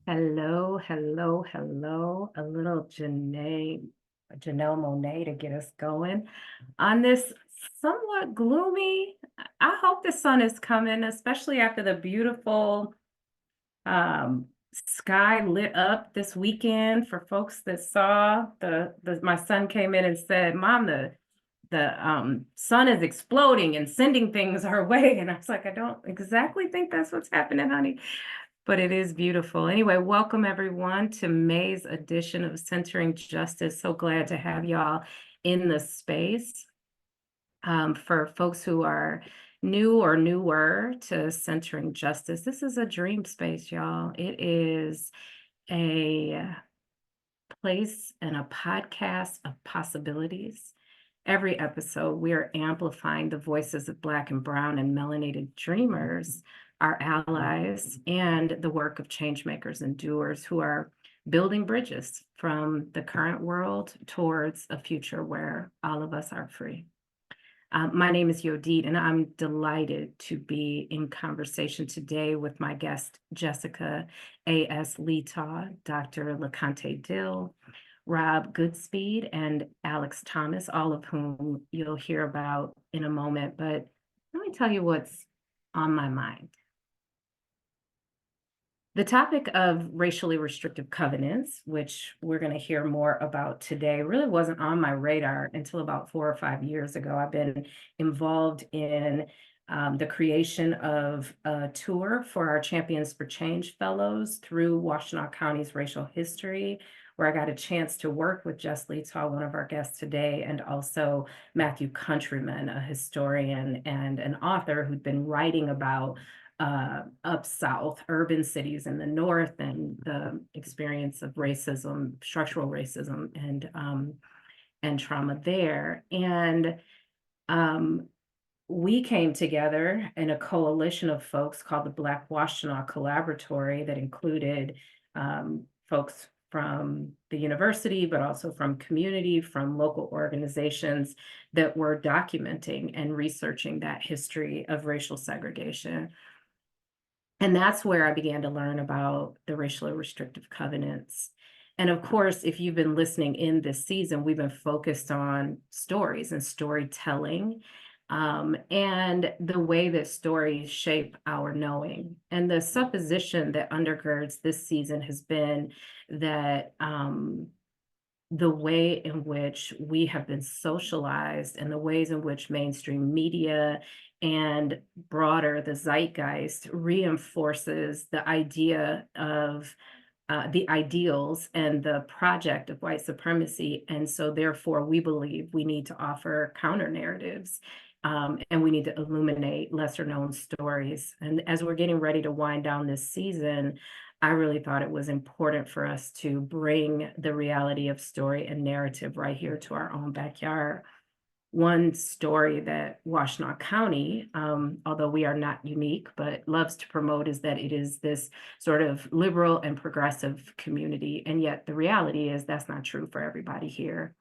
Hello, hello, hello. A little Janelle Monáe to get us going on this somewhat gloomy. I hope the sun is coming, especially after the beautiful sky lit up this weekend for folks that saw my son came in and said, Mom, the sun is exploding and sending things our way. And I was like, I don't exactly think that's what's happening, honey. But it is beautiful. Anyway, welcome everyone to May's edition of Centering Justice. So glad to have y'all in the space. For folks who are new or newer to Centering Justice, this is a dream space, y'all. It is a place and a podcast of possibilities. Every episode, we are amplifying the voices of Black and Brown and melanated dreamers, our allies, and the work of changemakers and doers who are building bridges from the current world towards a future where all of us are free. My name is Yodit, and I'm delighted to be in conversation today with my guest, Jessica A.S. Letaw, Dr. LeConté Dill, Rob Goodspeed, and Alex Thomas, all of whom you'll hear about in a moment. But let me tell you what's on my mind. The topic of racially restrictive covenants, which we're going to hear more about today, really wasn't on my radar until about 4 or 5 years ago. I've been involved in the creation of a tour for our Champions for Change Fellows through Washtenaw County's racial history, where I got a chance to work with Jess Letaw, one of our guests today, and also Matthew Countryman, a historian and an author who'd been writing about up south, urban cities in the north, and the experience of racism, structural racism, and trauma there. And we came together in a coalition of folks called the Black Washtenaw Collaboratory that included folks from the university, but also from community, from local organizations that were documenting and researching that history of racial segregation. And that's where I began to learn about the racially restrictive covenants. And of course, if you've been listening in this season, we've been focused on stories and storytelling, and the way that stories shape our knowing. And the supposition that undergirds this season has been that the way in which we have been socialized and the ways in which mainstream media and broader the zeitgeist reinforces the idea of the ideals and the project of white supremacy. And so therefore we believe we need to offer counter narratives, and we need to illuminate lesser known stories. And as we're getting ready to wind down this season, I really thought it was important for us to bring the reality of story and narrative right here to our own backyard. One story that Washtenaw County, although we are not unique, but loves to promote, is that it is this sort of liberal and progressive community. And yet the reality is that's not true for everybody here.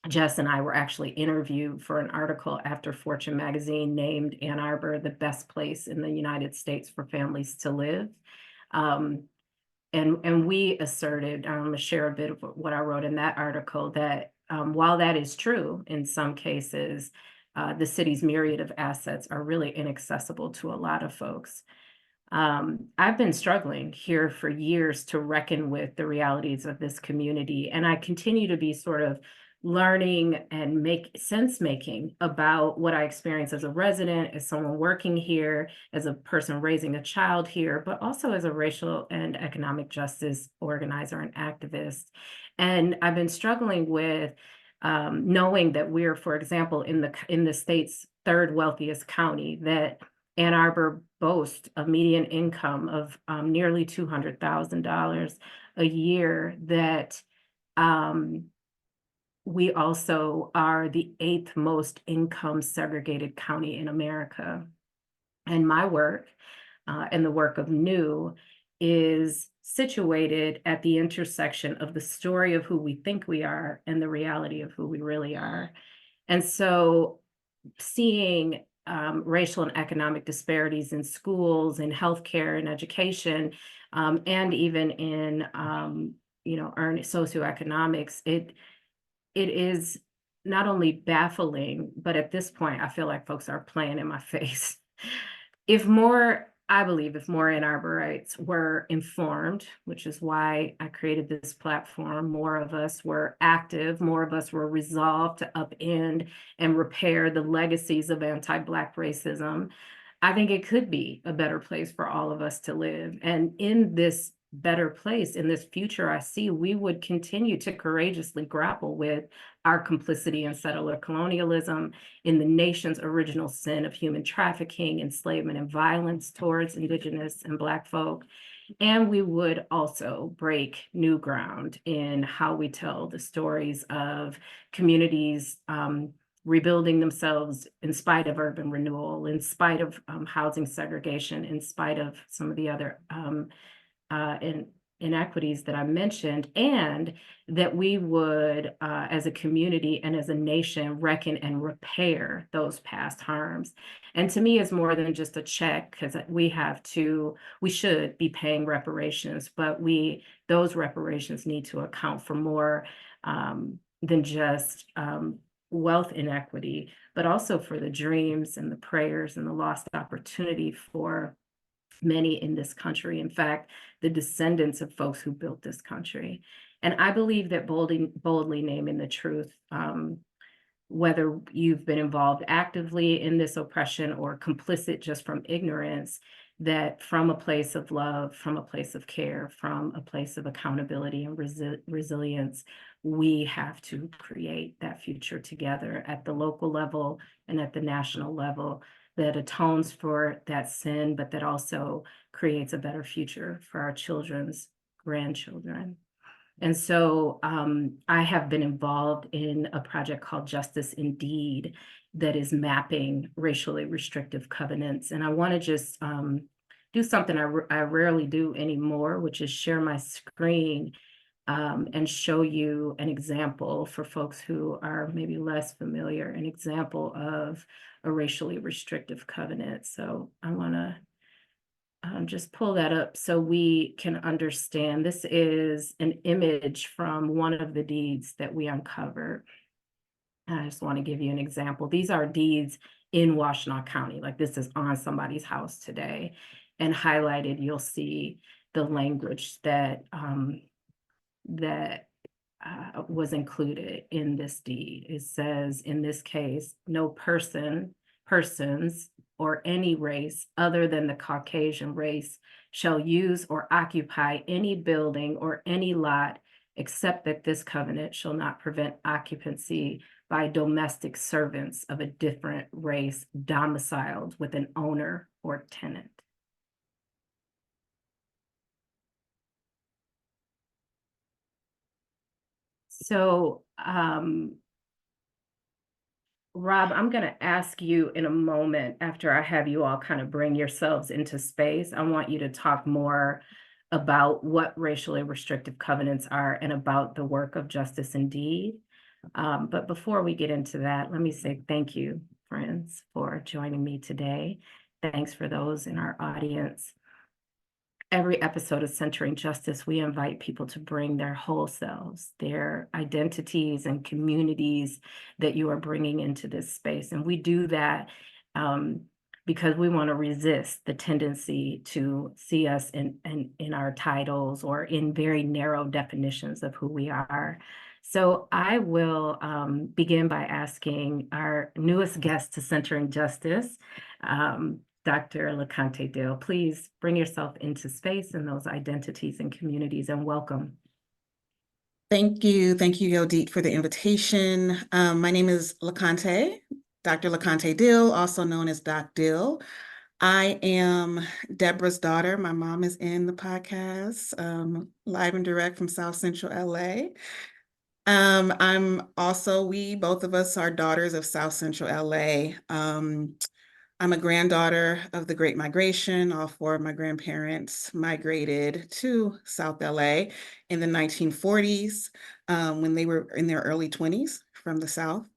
Jess and I were actually interviewed for an article after Fortune magazine named Ann Arbor the best place in the United States for families to live. And we asserted, I'm going to share a bit of what I wrote in that article, that while that is true in some cases, the city's myriad of assets are really inaccessible to a lot of folks. I've been struggling here for years to reckon with the realities of this community, and I continue to be sort of learning and make sense making about what I experience as a resident, as someone working here, as a person raising a child here, but also as a racial and economic justice organizer and activist. And I've been struggling with knowing that we're, for example, in the state's third wealthiest county, that Ann Arbor boasts a median income of nearly $200,000 a year, that we also are the 8th most income segregated county in America. And my work and the work of New is situated at the intersection of the story of who we think we are and the reality of who we really are. And so seeing racial and economic disparities in schools, in healthcare and education, and even in socioeconomics, it is not only baffling, but at this point, I feel like folks are playing in my face. I believe if more Ann Arborites were informed, which is why I created this platform, more of us were active, more of us were resolved to upend and repair the legacies of anti-Black racism, I think it could be a better place for all of us to live. And in this better place, in this future I see, we would continue to courageously grapple with our complicity in settler colonialism, in the nation's original sin of human trafficking, enslavement, and violence towards Indigenous and Black folk. And we would also break new ground in how we tell the stories of communities rebuilding themselves in spite of urban renewal, in spite of housing segregation, in spite of some of the other inequities that I mentioned, and that we would, as a community and as a nation, reckon and repair those past harms. And to me, it's more than just a check, because we should be paying reparations, but those reparations need to account for more than just wealth inequity, but also for the dreams and the prayers and the lost opportunity for many in this country. In fact, the descendants of folks who built this country. And I believe that boldly naming the truth, whether you've been involved actively in this oppression or complicit just from ignorance, that from a place of love, from a place of care, from a place of accountability and resilience, we have to create that future together at the local level and at the national level that atones for that sin, but that also creates a better future for our children's grandchildren. And so I have been involved in a project called Justice Indeed that is mapping racially restrictive covenants. And I want to just do something I rarely do anymore, which is share my screen and show you an example for folks who are maybe less familiar, an example of a racially restrictive covenant. So I want to just pull that up so we can understand. This is an image from one of the deeds that we uncovered. I just want to give you an example. These are deeds in Washtenaw County, like this is on somebody's house today. And highlighted, you'll see the language that was included in this deed. It says, in this case, no persons, or any race other than the Caucasian race shall use or occupy any building or any lot, except that this covenant shall not prevent occupancy by domestic servants of a different race domiciled with an owner or tenant. So, Rob, I'm going to ask you in a moment, after I have you all kind of bring yourselves into space, I want you to talk more about what racially restrictive covenants are and about the work of Justice Indeed. But before we get into that, let me say thank you, friends, for joining me today. Thanks for those in our audience. Every episode of Centering Justice, we invite people to bring their whole selves, their identities and communities that you are bringing into this space. And we do that because we want to resist the tendency to see us in our titles or in very narrow definitions of who we are. So I will begin by asking our newest guest to Centering Justice, Dr. LeConté Dill. Please bring yourself into space and those identities and communities, and welcome. Thank you, Yodit, for the invitation. My name is LeConté, Dr. LeConté Dill, also known as Doc Dill. I am Deborah's daughter. My mom is in the podcast, live and direct from South Central LA. We both of us are daughters of South Central LA. I'm a granddaughter of the Great Migration. All four of my grandparents migrated to South LA in the 1940s when they were in their early 20s from the South.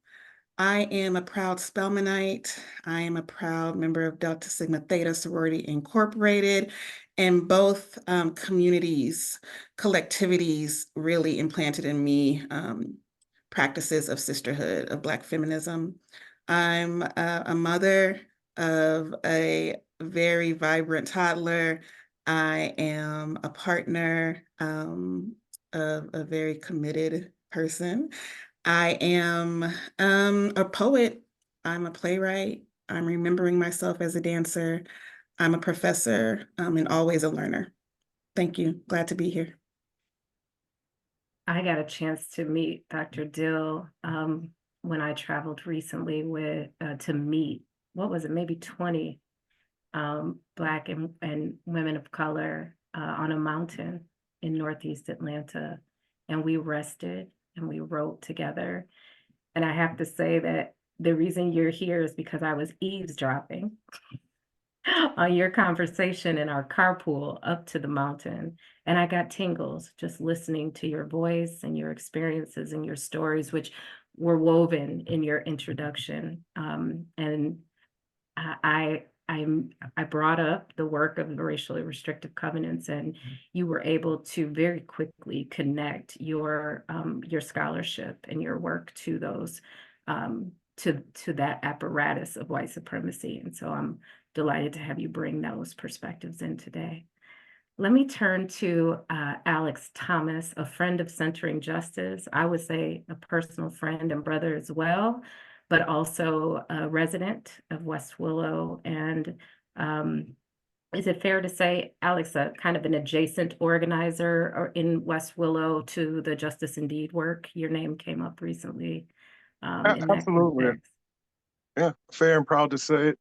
I am a proud Spelmanite. I am a proud member of Delta Sigma Theta Sorority Incorporated, and both communities, collectivities really implanted in me practices of sisterhood, of Black feminism. I'm a mother of a very vibrant toddler. I am a partner of a very committed person. I am a poet. I'm a playwright. I'm remembering myself as a dancer. I'm a professor and always a learner. Thank you. Glad to be here. I got a chance to meet Dr. Dill when I traveled recently to meet, what was it, maybe 20 Black and women of color on a mountain in Northeast Atlanta. And we rested and we wrote together. And I have to say that the reason you're here is because I was eavesdropping on your conversation in our carpool up to the mountain. And I got tingles just listening to your voice and your experiences and your stories, which were woven in your introduction. And I brought up the work of the racially restrictive covenants, and you were able to very quickly connect your scholarship and your work to those to that apparatus of white supremacy. And so I'm delighted to have you bring those perspectives in today. Let me turn to Alex Thomas, a friend of Centering Justice. I would say a personal friend and brother as well, but also a resident of West Willow. And is it fair to say, Alex, a kind of an adjacent organizer or in West Willow to the Justice Indeed work? Your name came up recently in that Absolutely. context. Yeah, fair and proud to say it.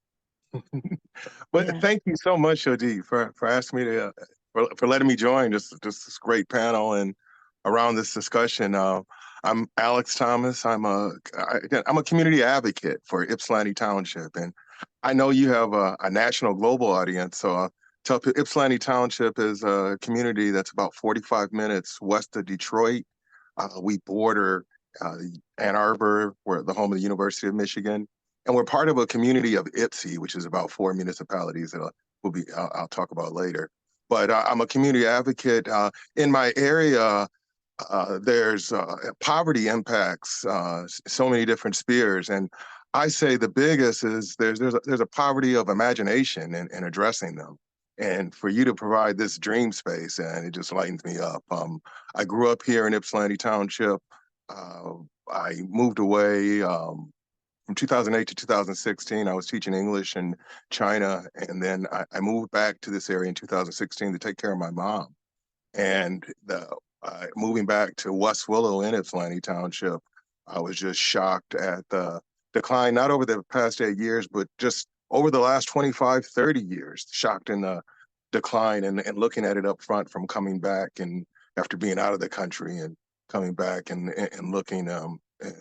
But Yeah. thank you so much, Odi, for asking me to for letting me join this great panel and around this discussion. I'm Alex Thomas. I'm a community advocate for Ypsilanti Township, and I know you have a national global audience. So tell people Ypsilanti Township is a community that's about 45 minutes west of Detroit. We border Ann Arbor, we're the home of the University of Michigan. And we're part of a community of IPSI, which is about 4 municipalities that I'll talk about later. But I'm a community advocate. In my area, there's poverty impacts so many different spheres. And I say the biggest is there's a poverty of imagination in addressing them. And for you to provide this dream space, and it just lightens me up. I grew up here in Ypsilanti Township. I moved away from 2008 to 2016, I was teaching English in China. And then I moved back to this area in 2016 to take care of my mom. And moving back to West Willow in Ypsilanti Township, I was just shocked at the decline, not over the past 8 years, but just over the last 25, 30 years, shocked in the decline and looking at it up front from coming back and after being out of the country and coming back and looking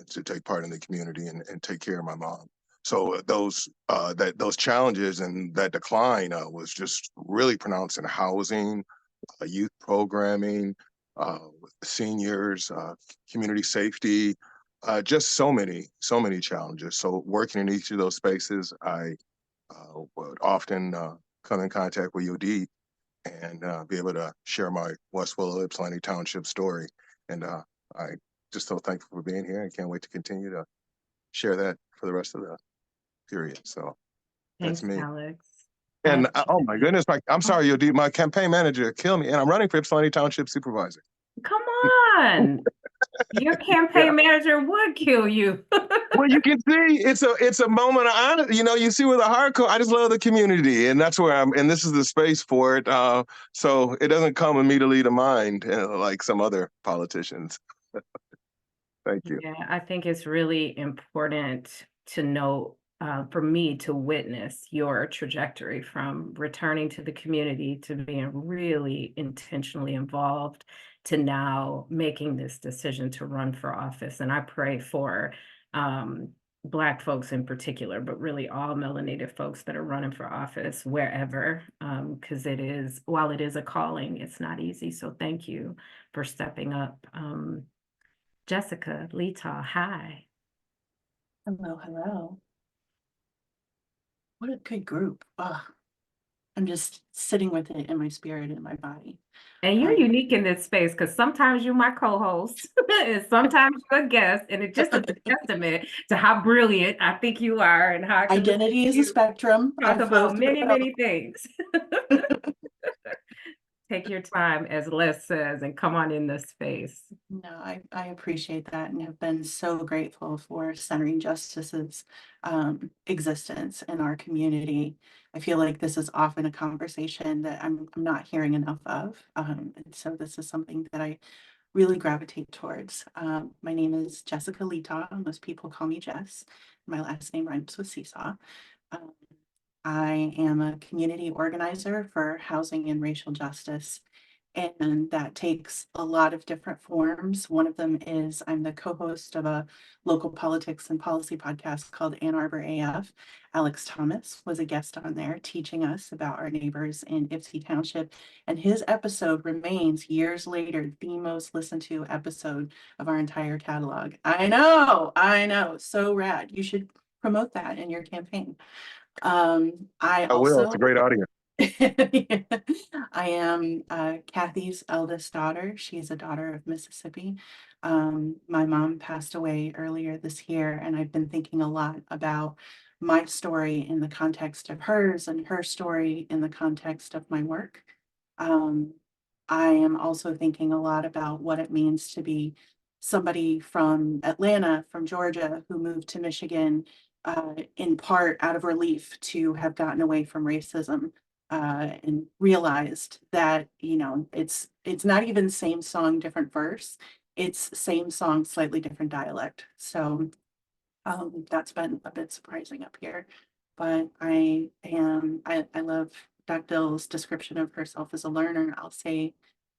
to take part in the community and take care of my mom. So those challenges and that decline was just really pronounced in housing, youth programming, seniors, community safety, just so many challenges. So working in each of those spaces, I would often come in contact with Yodi and be able to share my West Willow Ypsilanti Township story. And I just so thankful for being here and can't wait to continue to share that for the rest of the period. So that's Thanks, me. Alex. And oh my goodness, I'm sorry, Yodi, my campaign manager killed me, and I'm running for Ypsilanti Township Supervisor. Come on. Your Yeah. campaign manager would kill you. Well, you can see it's a moment of honor. You know, you see where the heart goes. I just love the community, and that's where and this is the space for it. So it doesn't come immediately to mind like some other politicians. Thank you. Yeah, I think it's really important to know, for me to witness your trajectory from returning to the community to being really intentionally involved to now making this decision to run for office. And I pray for Black folks in particular, but really all melanated folks that are running for office wherever, because while it is a calling, it's not easy. So thank you for stepping up. Jessica, Letaw, hi. Hello, hello. What a good group. I'm just sitting with it in my spirit and my body. And you're Um, unique in this space because sometimes you're my co-host and sometimes you're a guest, and it just is a testament to how brilliant I think you are and how I can listen Identity to is a you spectrum. talk I flow about through many, it all. many things. Take your time, as Les says, and come on in this space. No, I appreciate that and have been so grateful for centering justice's existence in our community. I feel like this is often a conversation that I'm not hearing enough of. And so this is something that I really gravitate towards. My name is Jessica Letaw. Most people call me Jess. My last name rhymes with seesaw. Um, I am a community organizer for housing and racial justice, and that takes a lot of different forms. One of them is I'm the co-host of a local politics and policy podcast called Ann Arbor AF. Alex Thomas was a guest on there teaching us about our neighbors in Ypsi Township, and his episode remains years later the most listened to episode of our entire catalog. I know, so rad. You should promote that in your campaign. I I will. It's a also great audience. I am Kathy's eldest daughter. She's a daughter of Mississippi. My mom passed away earlier this year, and I've been thinking a lot about my story in the context of hers and her story in the context of my work. Um, I am also thinking a lot about what it means to be somebody from Atlanta, from Georgia, who moved to Michigan in part out of relief to have gotten away from racism and realized that, you know, it's not even same song, different verse. It's same song, slightly different dialect. So that's been a bit surprising up here. But I love Doc Dill's description of herself as a learner. I'll say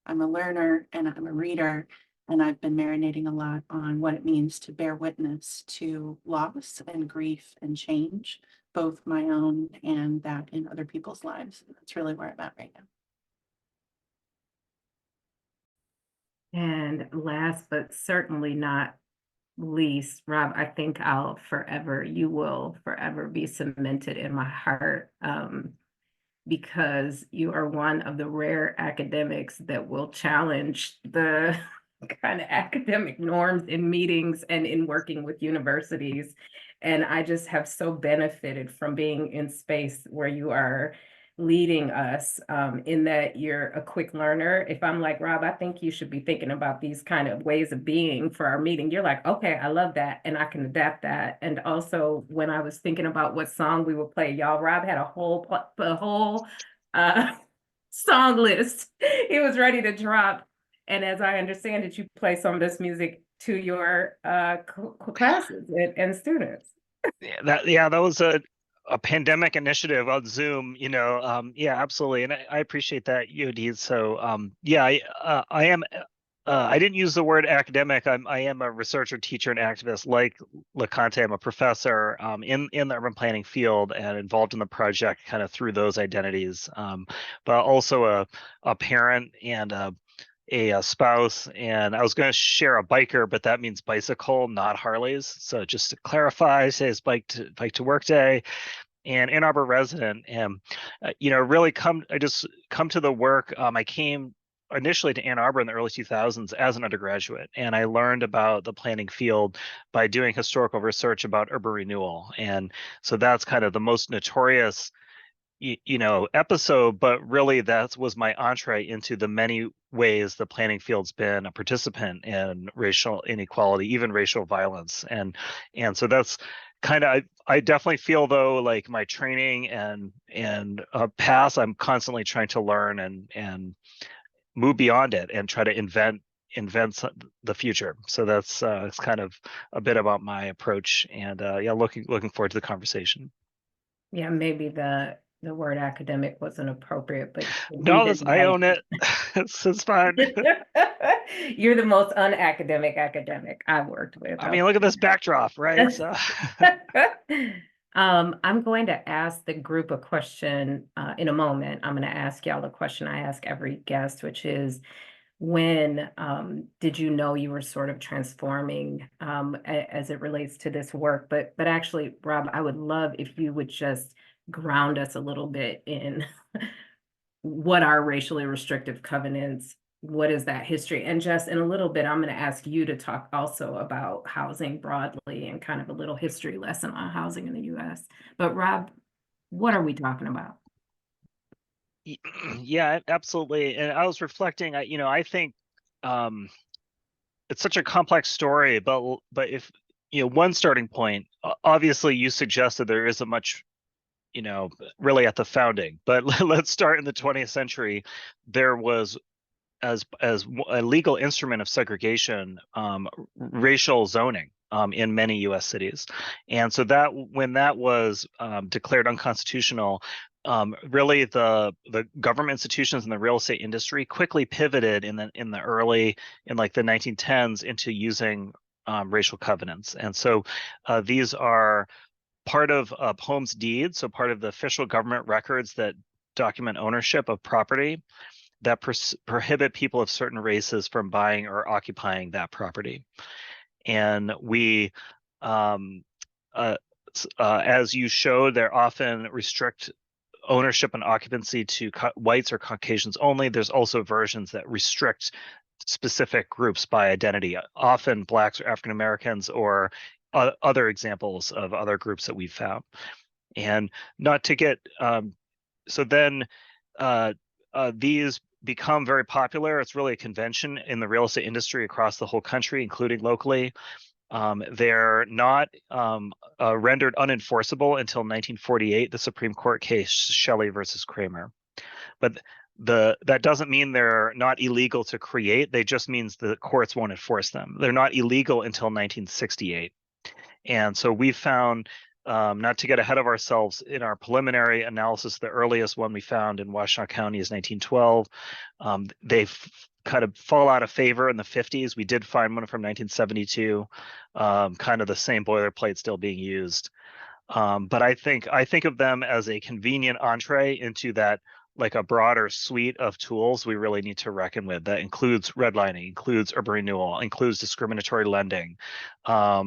I'm a learner and I'm a reader, and I've been marinating a lot on what it means to bear witness to loss and grief and change, both my own and that in other people's lives. That's really where I'm at right now. And last but certainly not least, Rob, I think you will forever be cemented in my heart, because you are one of the rare academics that will challenge the kind of academic norms in meetings and in working with universities. And I just have so benefited from being in space where you are leading us, in that you're a quick learner. If I'm like, Rob, I think you should be thinking about these kind of ways of being for our meeting, you're like, okay, I love that, and I can adapt that. And also, when I was thinking about what song we would play, y'all, Rob had a whole uh, song list he was ready to drop. And as I understand it, you play some of this music to your classes and students. That was a pandemic initiative on Zoom, yeah, absolutely. And I appreciate that, UD. So I am I didn't use the word academic. I am a researcher, teacher, and activist like LeConté. I'm a professor in the urban planning field and involved in the project kind of through those identities, but also a parent and a spouse. And I was going to share a biker, but that means bicycle, not Harleys. So just to clarify, say it's bike to work day. And Ann Arbor resident, and really I just come to the work. I came initially to Ann Arbor in the early 2000s as an undergraduate, and I learned about the planning field by doing historical research about urban renewal. And so that's kind of the most notorious episode, but really that was my entree into the many ways the planning field's been a participant in racial inequality, even racial violence. And so that's kind of, I definitely feel though, like my training and paths, I'm constantly trying to learn and move beyond it and try to invent the future. So that's it's kind of a bit about my approach, and looking forward to the conversation. Yeah, maybe the word academic wasn't appropriate, but No, I own it. It's fine. You're the most unacademic academic I've worked with. I mean, look at this backdrop, right? So I'm going to ask the group a question in a moment. I'm going to ask y'all a question I ask every guest, which is, when did you know you were sort of transforming as it relates to this work? But actually, Rob, I would love if you would just ground us a little bit in what are racially restrictive covenants? What is that history? And just in a little bit, I'm going to ask you to talk also about housing broadly and kind of a little history lesson on housing in the US. But Rob, what are we talking about? Yeah, absolutely. And I was reflecting, I think it's such a complex story, but if, one starting point, obviously you suggested there isn't much, really at the founding, but let's start in the 20th century. There was, as a legal instrument of segregation, racial zoning in many U.S. cities, and so that when that was declared unconstitutional, really the government institutions and the real estate industry quickly pivoted in the like the 1910s into using racial covenants, and so these are part of Holmes' deeds, so part of the official government records that document ownership of property that prohibit people of certain races from buying or occupying that property. And we, as you showed, they often restrict ownership and occupancy to whites or Caucasians only. There's also versions that restrict specific groups by identity, often Blacks or African Americans, or other examples of other groups that we've found. And not to get, so then these become very popular. It's really a convention in the real estate industry across the whole country, including locally. They're not rendered unenforceable until 1948, the Supreme Court case Shelley versus Kramer. But that doesn't mean they're not illegal to create. They just means the courts won't enforce them. They're not illegal until 1968. And so we found, not to get ahead of ourselves, in our preliminary analysis, the earliest one we found in Washtenaw County is 1912. They kind of fall out of favor in the 50s. We did find one from 1972, kind of the same boilerplate still being used. But I think of them as a convenient entree into that, like a broader suite of tools we really need to reckon with. That includes redlining, includes urban renewal, includes discriminatory lending, a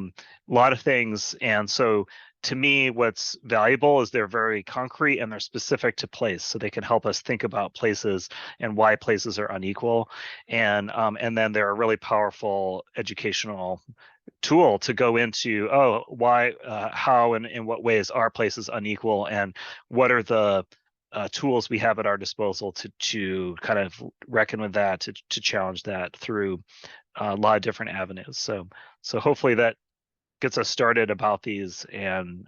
lot of things. And so to me, what's valuable is they're very concrete and they're specific to place, so they can help us think about places and why places are unequal. And then they're a really powerful educational tool to go into, why, how, and in what ways are places unequal, and what are the tools we have at our disposal to kind of reckon with that, to challenge that through a lot of different avenues. So hopefully that gets us started about these, and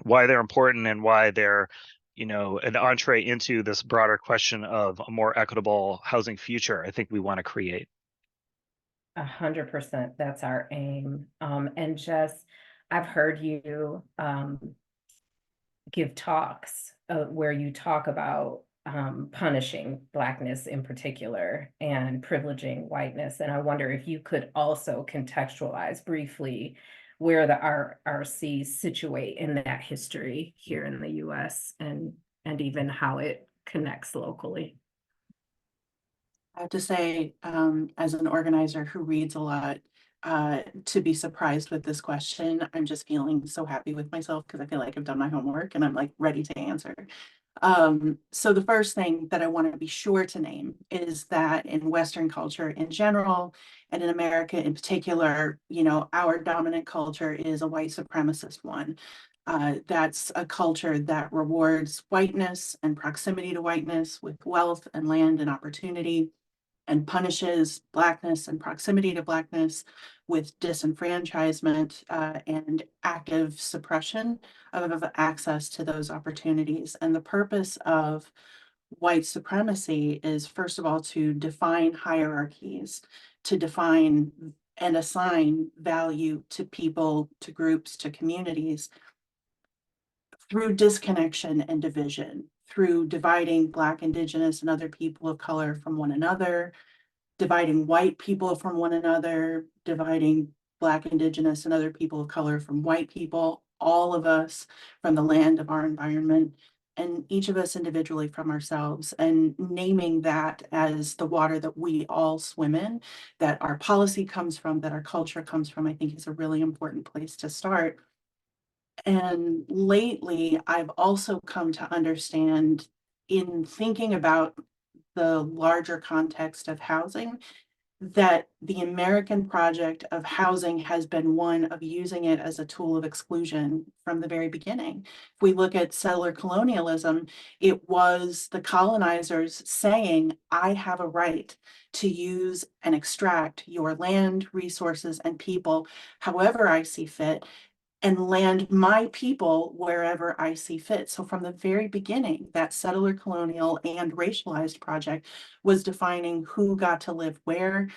why they're important, and why they're, an entree into this broader question of a more equitable housing future I think we want to create. 100%. That's our aim. And just, I've heard you give talks where you talk about punishing Blackness in particular and privileging whiteness. And I wonder if you could also contextualize briefly where the RRCs situate in that history here in the US, and even how it connects locally. I have to say, as an organizer who reads a lot, to be surprised with this question, I'm just feeling so happy with myself, because I feel like I've done my homework and I'm like ready to answer. So the first thing that I want to be sure to name is that in Western culture in general, and in America in particular, our dominant culture is a white supremacist one. That's a culture that rewards whiteness and proximity to whiteness with wealth and land and opportunity, and punishes Blackness and proximity to Blackness with disenfranchisement and active suppression of access to those opportunities. And the purpose of white supremacy is, first of all, to define hierarchies, to define and assign value to people, to groups, to communities, through disconnection and division, through dividing Black, Indigenous, and other people of color from one another, dividing white people from one another, dividing Black, Indigenous, and other people of color from white people, all of us from the land of our environment, and each of us individually from ourselves, and naming that as the water that we all swim in, that our policy comes from, that our culture comes from, I think is a really important place to start. And lately, I've also come to understand, in thinking about the larger context of housing, that the American project of housing has been one of using it as a tool of exclusion from the very beginning. If we look at settler colonialism, it was the colonizers saying, I have a right to use and extract your land, resources, and people however I see fit, and land my people wherever I see fit. So from the very beginning, that settler colonial and racialized project was defining who got to live where.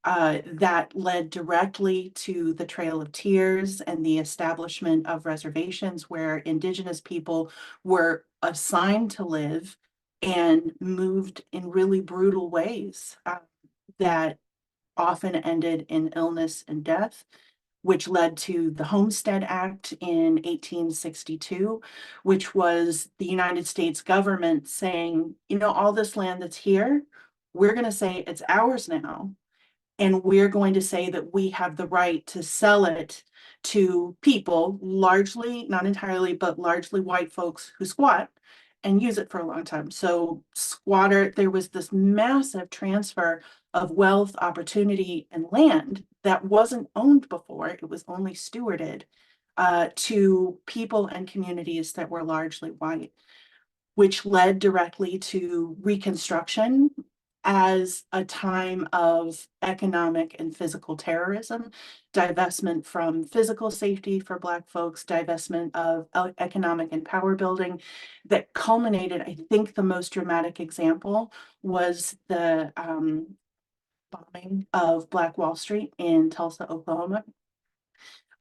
That led directly to the Trail of Tears and the establishment of reservations where Indigenous people were assigned to live and moved in really brutal ways that often ended in illness and death, which led to the Homestead Act in 1862, which was the United States government saying, you know, all this land that's here, we're going to say it's ours now. And we're going to say that we have the right to sell it to people, largely, not entirely, but largely white folks who squat and use it for a long time. So squatter, there was this massive transfer of wealth, opportunity, and land that wasn't owned before. It was only stewarded to people and communities that were largely white, which led directly to Reconstruction as a time of economic and physical terrorism, divestment from physical safety for Black folks, divestment of economic and power building that culminated. I think the most dramatic example was the bombing of Black Wall Street in Tulsa, Oklahoma.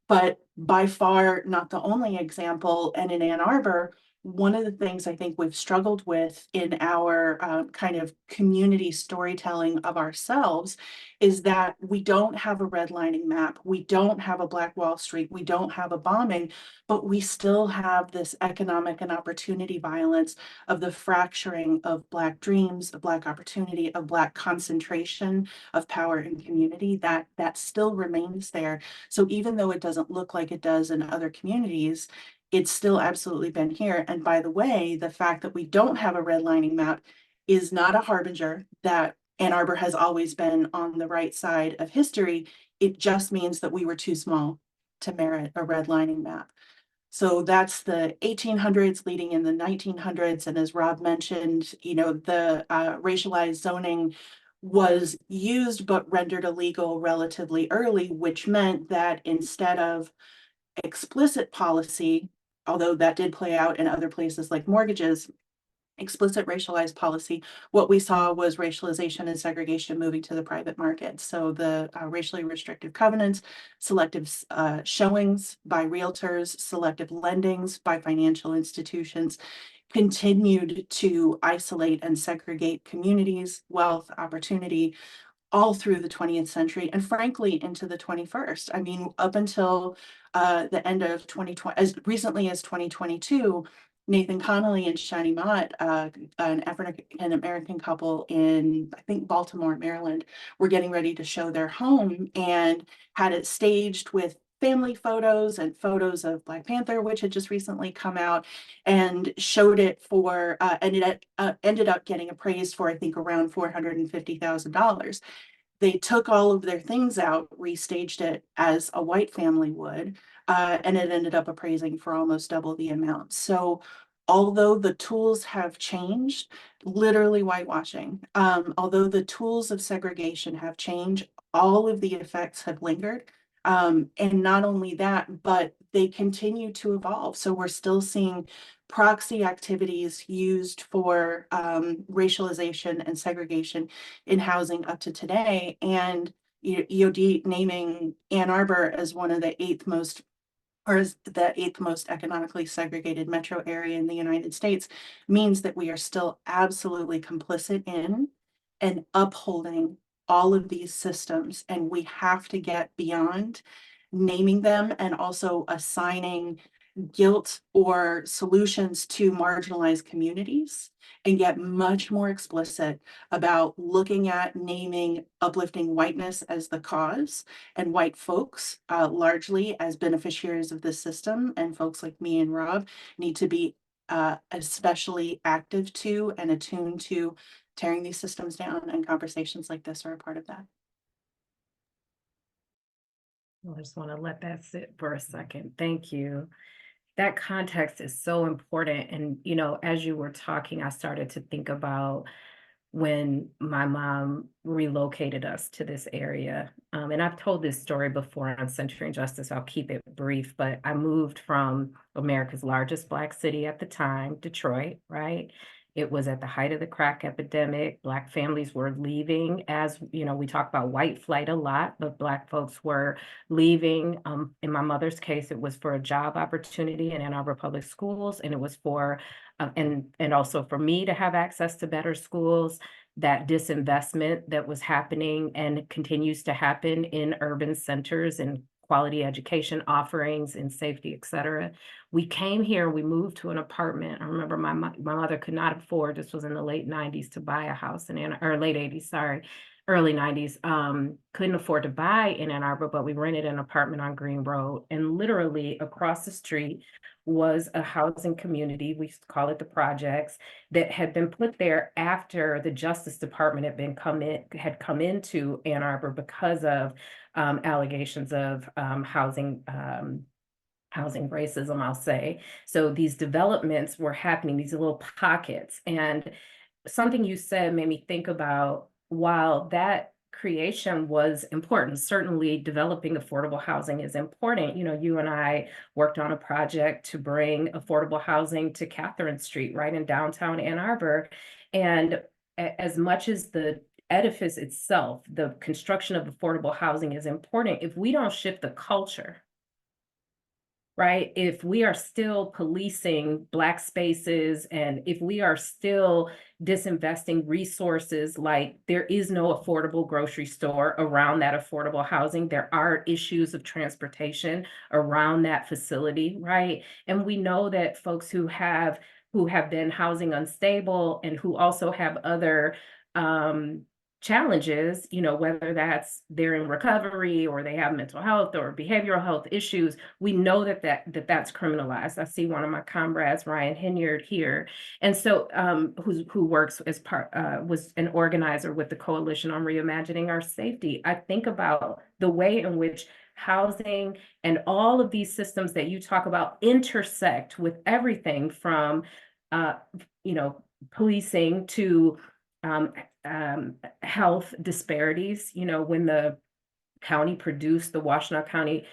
But by far not the only example. And in Ann Arbor, one of the things I think we've struggled with in our kind of community storytelling of ourselves is that we don't have a redlining map. We don't have a Black Wall Street. We don't have a bombing, but we still have this economic and opportunity violence of the fracturing of Black dreams, of Black opportunity, of Black concentration of power and community that still remains there. So even though it doesn't look like it does in other communities, it's still absolutely been here. And by the way, the fact that we don't have a redlining map is not a harbinger that Ann Arbor has always been on the right side of history. It just means that we were too small to merit a redlining map. So that's the 1800s leading in the 1900s. And as Rob mentioned, you know, the racialized zoning was used but rendered illegal relatively early, which meant that instead of explicit policy, although that did play out in other places like mortgages, explicit racialized policy, what we saw was racialization and segregation moving to the private market. So the racially restrictive covenants, selective showings by realtors, selective lendings by financial institutions continued to isolate and segregate communities, wealth, opportunity, all through the 20th century and frankly into the 21st. I mean, up until the end of 2020, as recently as 2022, Nathan Connolly and Shani Mott, an African American couple in, I think, Baltimore, Maryland, were getting ready to show their home and had it staged with family photos and photos of Black Panther, which had just recently come out, and showed it for, ended up getting appraised for, I think, around $450,000. They took all of their things out, restaged it as a white family would, and it ended up appraising for almost double the amount. So although the tools have changed, literally whitewashing, although the tools of segregation have changed, all of the effects have lingered. And not only that, but they continue to evolve. So we're still seeing proxy activities used for racialization and segregation in housing up to today. And EOD naming Ann Arbor as one of the eighth most economically segregated metro area in the United States means that we are still absolutely complicit in and upholding all of these systems. And we have to get beyond naming them and also assigning guilt or solutions to marginalized communities, and get much more explicit about looking at naming uplifting whiteness as the cause and white folks largely as beneficiaries of this system. And folks like me and Rob need to be especially active to and attuned to tearing these systems down, and conversations like this are a part of that. I just want to let that sit for a second. Thank you. That context is so important. And, you know, as you were talking, I started to think about when my mom relocated us to this area. And I've told this story before on Century and Justice. I'll keep it brief, but I moved from America's largest Black city at the time, Detroit, right? It was at the height of the crack epidemic. Black families were leaving. As you know, we talk about white flight a lot, but Black folks were leaving. In my mother's case, it was for a job opportunity in Ann Arbor Public Schools, and it was for and also for me to have access to better schools. That disinvestment that was happening and continues to happen in urban centers and quality education offerings and safety, et cetera. We came here, we moved to an apartment. I remember my mother could not afford, this was in the late 90s, to buy a house in or late 80s, sorry, early 90s. Couldn't afford to buy in Ann Arbor, but we rented an apartment on Green Road, and literally across the street was a housing community, we used to call it the projects, that had been put there after the Justice Department had come into Ann Arbor because of allegations of housing racism, I'll say. So these developments were happening, these little pockets. And something you said made me think about, while that creation was important, certainly developing affordable housing is important. You know, you and I worked on a project to bring affordable housing to Catherine Street, right in downtown Ann Arbor. And as much as the edifice itself, the construction of affordable housing is important, if we don't shift the culture, right? If we are still policing Black spaces, and if we are still disinvesting resources, like there is no affordable grocery store around that affordable housing, there are issues of transportation around that facility, right? And we know that folks who have been housing unstable and who also have other challenges, you know, whether that's they're in recovery or they have mental health or behavioral health issues, we know that's criminalized. I see one of my comrades, Ryan Hinyard, here, and so who works as was an organizer with the Coalition on Reimagining Our Safety. I think about the way in which housing and all of these systems that you talk about intersect with everything from you know, policing to health disparities. You know, when the county produced the Washtenaw County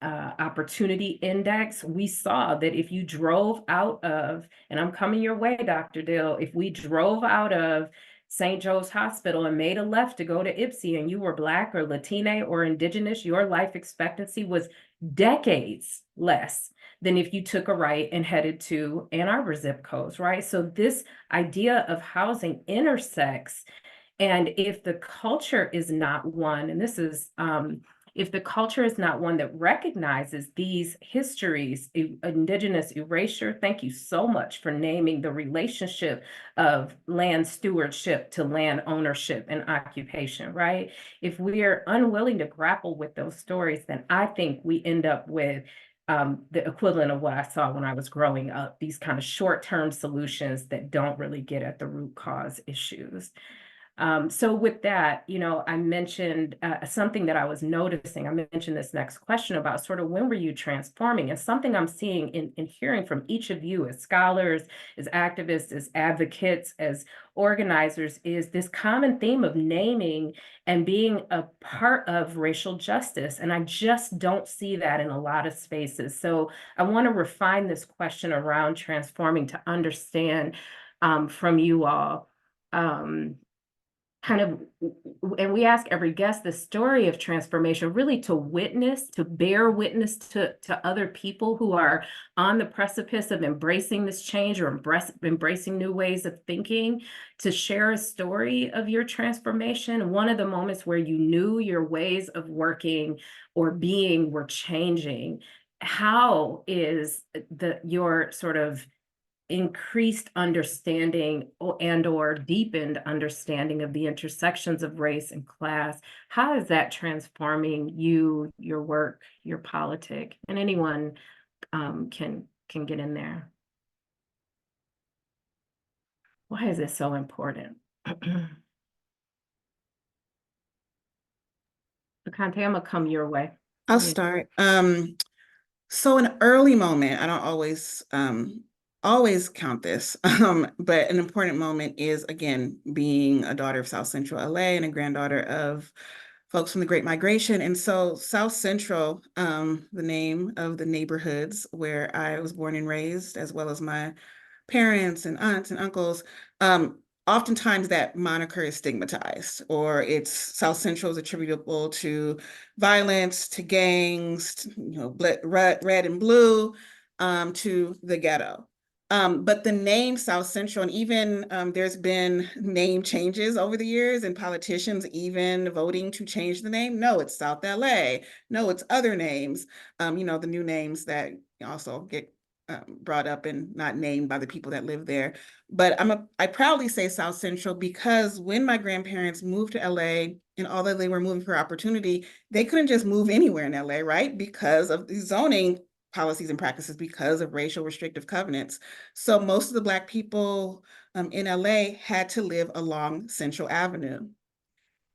Opportunity Index, we saw that if you drove out of, and I'm coming your way, Dr. Dill, if we drove out of St. Joe's Hospital and made a left to go to Ipsy, and you were Black or Latina or Indigenous, your life expectancy was decades less than if you took a right and headed to Ann Arbor zip codes, right? So this idea of housing intersects, and if the culture is not one, and this is, if the culture is not one that recognizes these histories, Indigenous erasure, thank you so much for naming the relationship of land stewardship to land ownership and occupation, right? If we are unwilling to grapple with those stories, then I think we end up with the equivalent of what I saw when I was growing up, these kind of short-term solutions that don't really get at the root cause issues. So with that, you know, I mentioned something that I was noticing. I mentioned this next question about sort of when were you transforming? And something I'm seeing in hearing from each of you as scholars, as activists, as advocates, as organizers, is this common theme of naming and being a part of racial justice. And I just don't see that in a lot of spaces. So I want to refine this question around transforming to understand from you all. Kind of, and we ask every guest the story of transformation, really to witness, to bear witness to other people who are on the precipice of embracing this change or embracing new ways of thinking, to share a story of your transformation. One of the moments where you knew your ways of working or being were changing. how is your sort of increased understanding and or deepened understanding of the intersections of race and class, how is that transforming you, your work, your politic? And anyone can get in there. Why is it so important? LeConté, I'm gonna come your way. I'll Yeah. start. So an early moment, I don't always count this, but an important moment is, again, being a daughter of South Central LA and a granddaughter of folks from the Great Migration. And so South Central, the name of the neighborhoods where I was born and raised, as well as my parents and aunts and uncles, oftentimes that moniker is stigmatized, or it's South Central is attributable to violence, to gangs, red and blue, to the ghetto. But the name South Central, and even there's been name changes over the years, and politicians even voting to change the name. No, it's South LA. No, it's other names. The new names that also get brought up and not named by the people that live there. But I proudly say South Central because when my grandparents moved to LA, and although they were moving for opportunity, they couldn't just move anywhere in LA, right? Because of the zoning policies and practices, because of racial restrictive covenants. So most of the Black people in LA had to live along Central Avenue.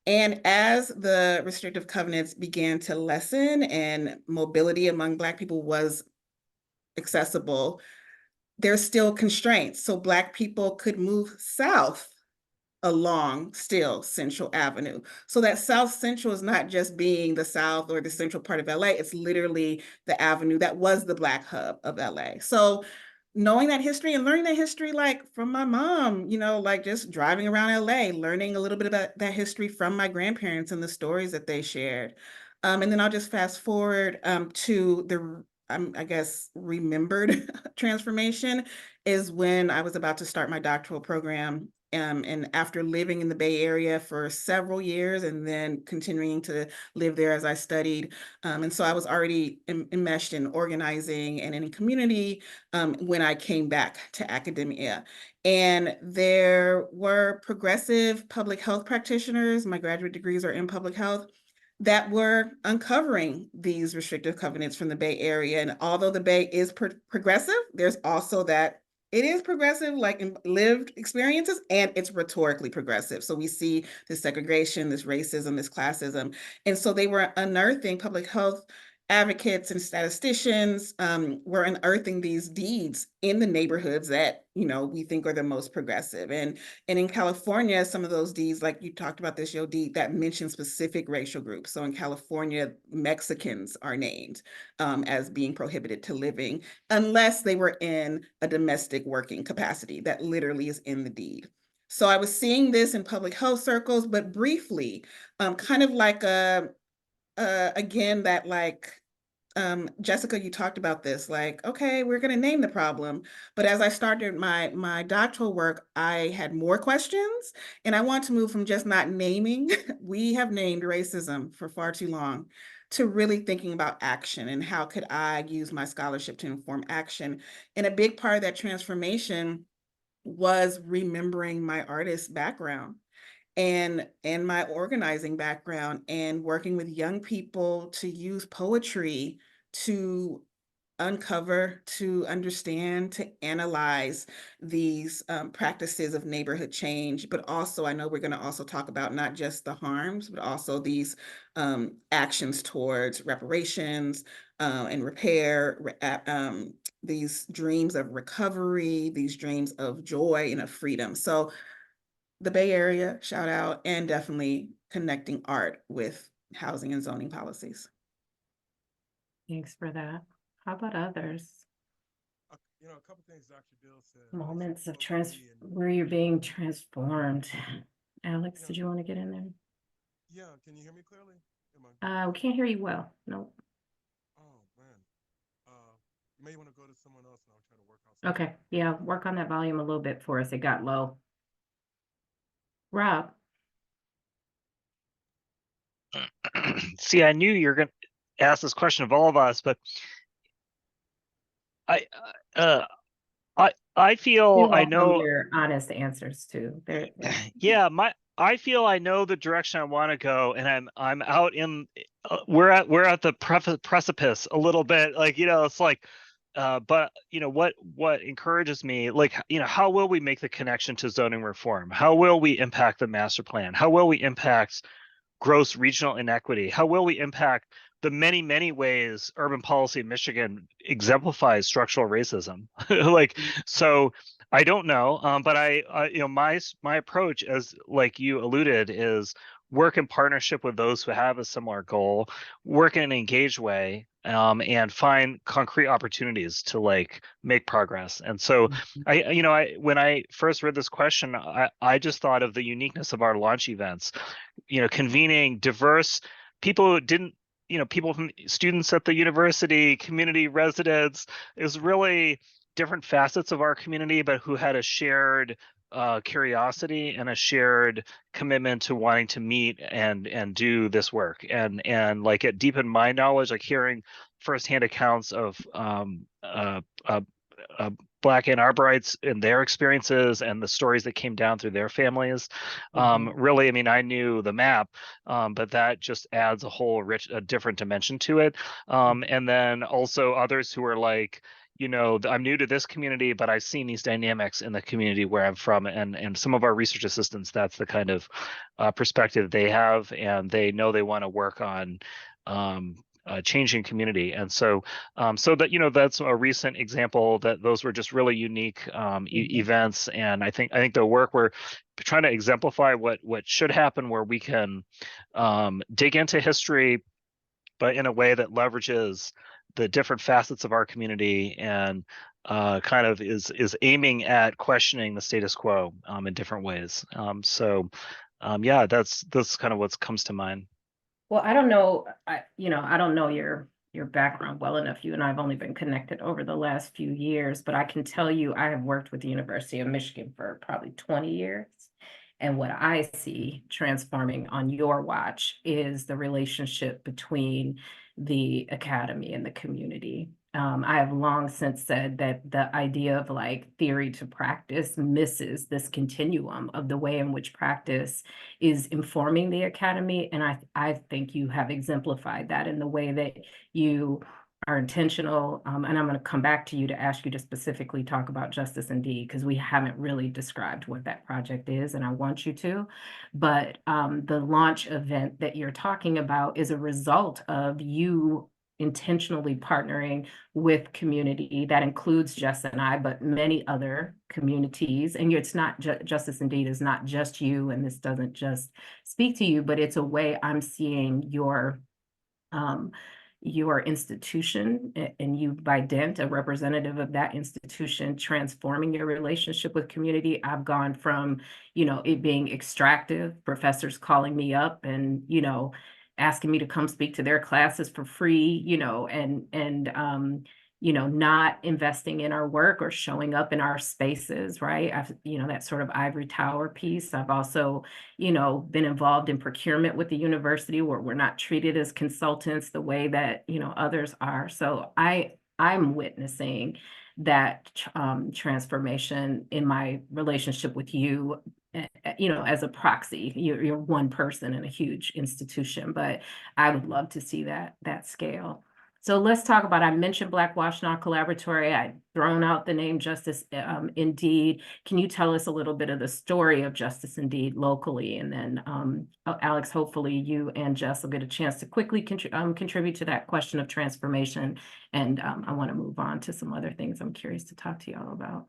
And as the restrictive covenants began to lessen and mobility among Black people was accessible, there's still constraints. So Black people could move south along still Central Avenue. So that South Central is not just being the South or the central part of LA, it's literally the avenue that was the Black hub of LA. So knowing that history and learning that history, like from my mom, like just driving around LA, learning a little bit about that history from my grandparents and the stories that they shared. And then I'll just fast forward to the I guess, remembered transformation is when I was about to start my doctoral program. And after living in the Bay Area for several years and then continuing to live there as I studied. And so I was already enmeshed in organizing and in community when I came back to academia. And there were progressive public health practitioners. My graduate degrees are in public health that were uncovering these restrictive covenants from the Bay Area. And although the Bay is progressive, there's also that it is progressive, like in lived experiences, and it's rhetorically progressive. So we see this segregation, this racism, this classism. And so they were unearthing public health advocates and statisticians were unearthing these deeds in the neighborhoods that, we think are the most progressive. And in California, some of those deeds, like you talked about this, deed that mention specific racial groups. So in California, Mexicans are named as being prohibited to living unless they were in a domestic working capacity that literally is in the deed. So I was seeing this in public health circles, but briefly, kind of like again, that like, Jessica, you talked about this, like, okay, we're going to name the problem. But as I started my doctoral work, I had more questions, and I want to move from just not naming, we have named racism for far too long, to really thinking about action and how could I use my scholarship to inform action. And a big part of that transformation was remembering my artist background and my organizing background and working with young people to use poetry to uncover, to understand, to analyze these practices of neighborhood change. But also, I know we're going to also talk about not just the harms, but also these actions towards reparations and repair, these dreams of recovery, these dreams of joy and of freedom. So the Bay Area, shout out, and definitely connecting art with housing and zoning policies. Thanks for that. How about others? A couple things Dr. Dill said. Moments of where you're being transformed. Alex, did you want to get in there? Yeah, can you hear me clearly? We can't hear you well. Nope. Oh man. You may want to go to someone else and I'll try to work out something. Okay, yeah, work on that volume a little bit for us. It got low. Rob. See, I knew you were going to ask this question of all of us, but I uh I feel We I welcome know. your honest answers too. Yeah, I feel I know the direction I want to go, and I'm out in we're at the precipice a little bit, like, it's like, but what encourages me, like, how will we make the connection to zoning reform? How will we impact the master plan? How will we impact gross regional inequity? How will we impact the many, many ways urban policy in Michigan exemplifies structural racism? Like, so I don't know, but my approach, as like you alluded, is work in partnership with those who have a similar goal, work in an engaged way, and find concrete opportunities to like make progress. And so I when I first read this question, I just thought of the uniqueness of our launch events, convening diverse people who didn't, people from students at the university, community residents, is really different facets of our community, but who had a shared curiosity and a shared commitment to wanting to meet and do this work, and like it deepened my knowledge, like hearing firsthand accounts of Black Ann Arborites and their experiences and the stories that came down through their families. Really, I mean, I knew the map, but that just adds a different dimension to it. And then also others who are like, I'm new to this community, but I've seen these dynamics in the community where I'm from, and some of our research assistants, that's the kind of perspective they have, and they know they want to work on changing community. And so so that, that's a recent example, that those were just really unique events. And I think the work we're trying to exemplify what should happen, where we can dig into history, but in a way that leverages the different facets of our community, and kind of is aiming at questioning the status quo in different ways. Yeah, that's kind of what comes to mind. Well, I don't know, I don't know your background well enough. You and I have only been connected over the last few years, but I can tell you I have worked with the University of Michigan for probably 20 years. And what I see transforming on your watch is the relationship between the academy and the community. I have long since said that the idea of like theory to practice misses this continuum of the way in which practice is informing the academy. And I think you have exemplified that in the way that you are intentional. And I'm going to come back to you to ask you to specifically talk about Justice Indeed, because we haven't really described what that project is, and I want you to. But the launch event that you're talking about is a result of you intentionally partnering with community that includes Jess and I, but many other communities. And it's not Justice Indeed is not just you, and this doesn't just speak to you, but it's a way I'm seeing your institution, and you by dint, a representative of that institution, transforming your relationship with community. I've gone from, it being extractive, professors calling me up and, asking me to come speak to their classes for free, and not investing in our work or showing up in our spaces, right? That sort of ivory tower piece. I've also, been involved in procurement with the university, where we're not treated as consultants the way that, others are. So I'm witnessing that transformation in my relationship with you, as a proxy. You're one person in a huge institution, but I would love to see that scale. So let's talk about, I mentioned Black Washtenaw Collaboratory. I'd thrown out the name Justice Indeed. Can you tell us a little bit of the story of Justice Indeed locally? And then Alex, hopefully you and Jess will get a chance to quickly contribute to that question of transformation. And I want to move on to some other things I'm curious to talk to y'all about.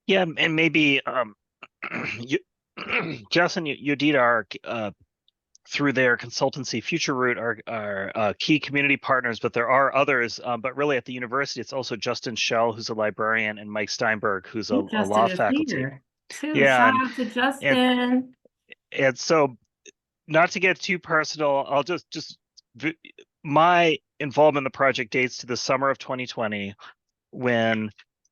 Yeah, and maybe you, Jess and Yodita are through their consultancy Future Root are key community partners, but there are others. But really at the university, it's also Justin Schell, who's a librarian, and Mike Steinberg, who's a Justin law is faculty. here too. Yeah, Shout out to Justin. And so, not to get too personal, I'll just my involvement in the project dates to the summer of 2020, when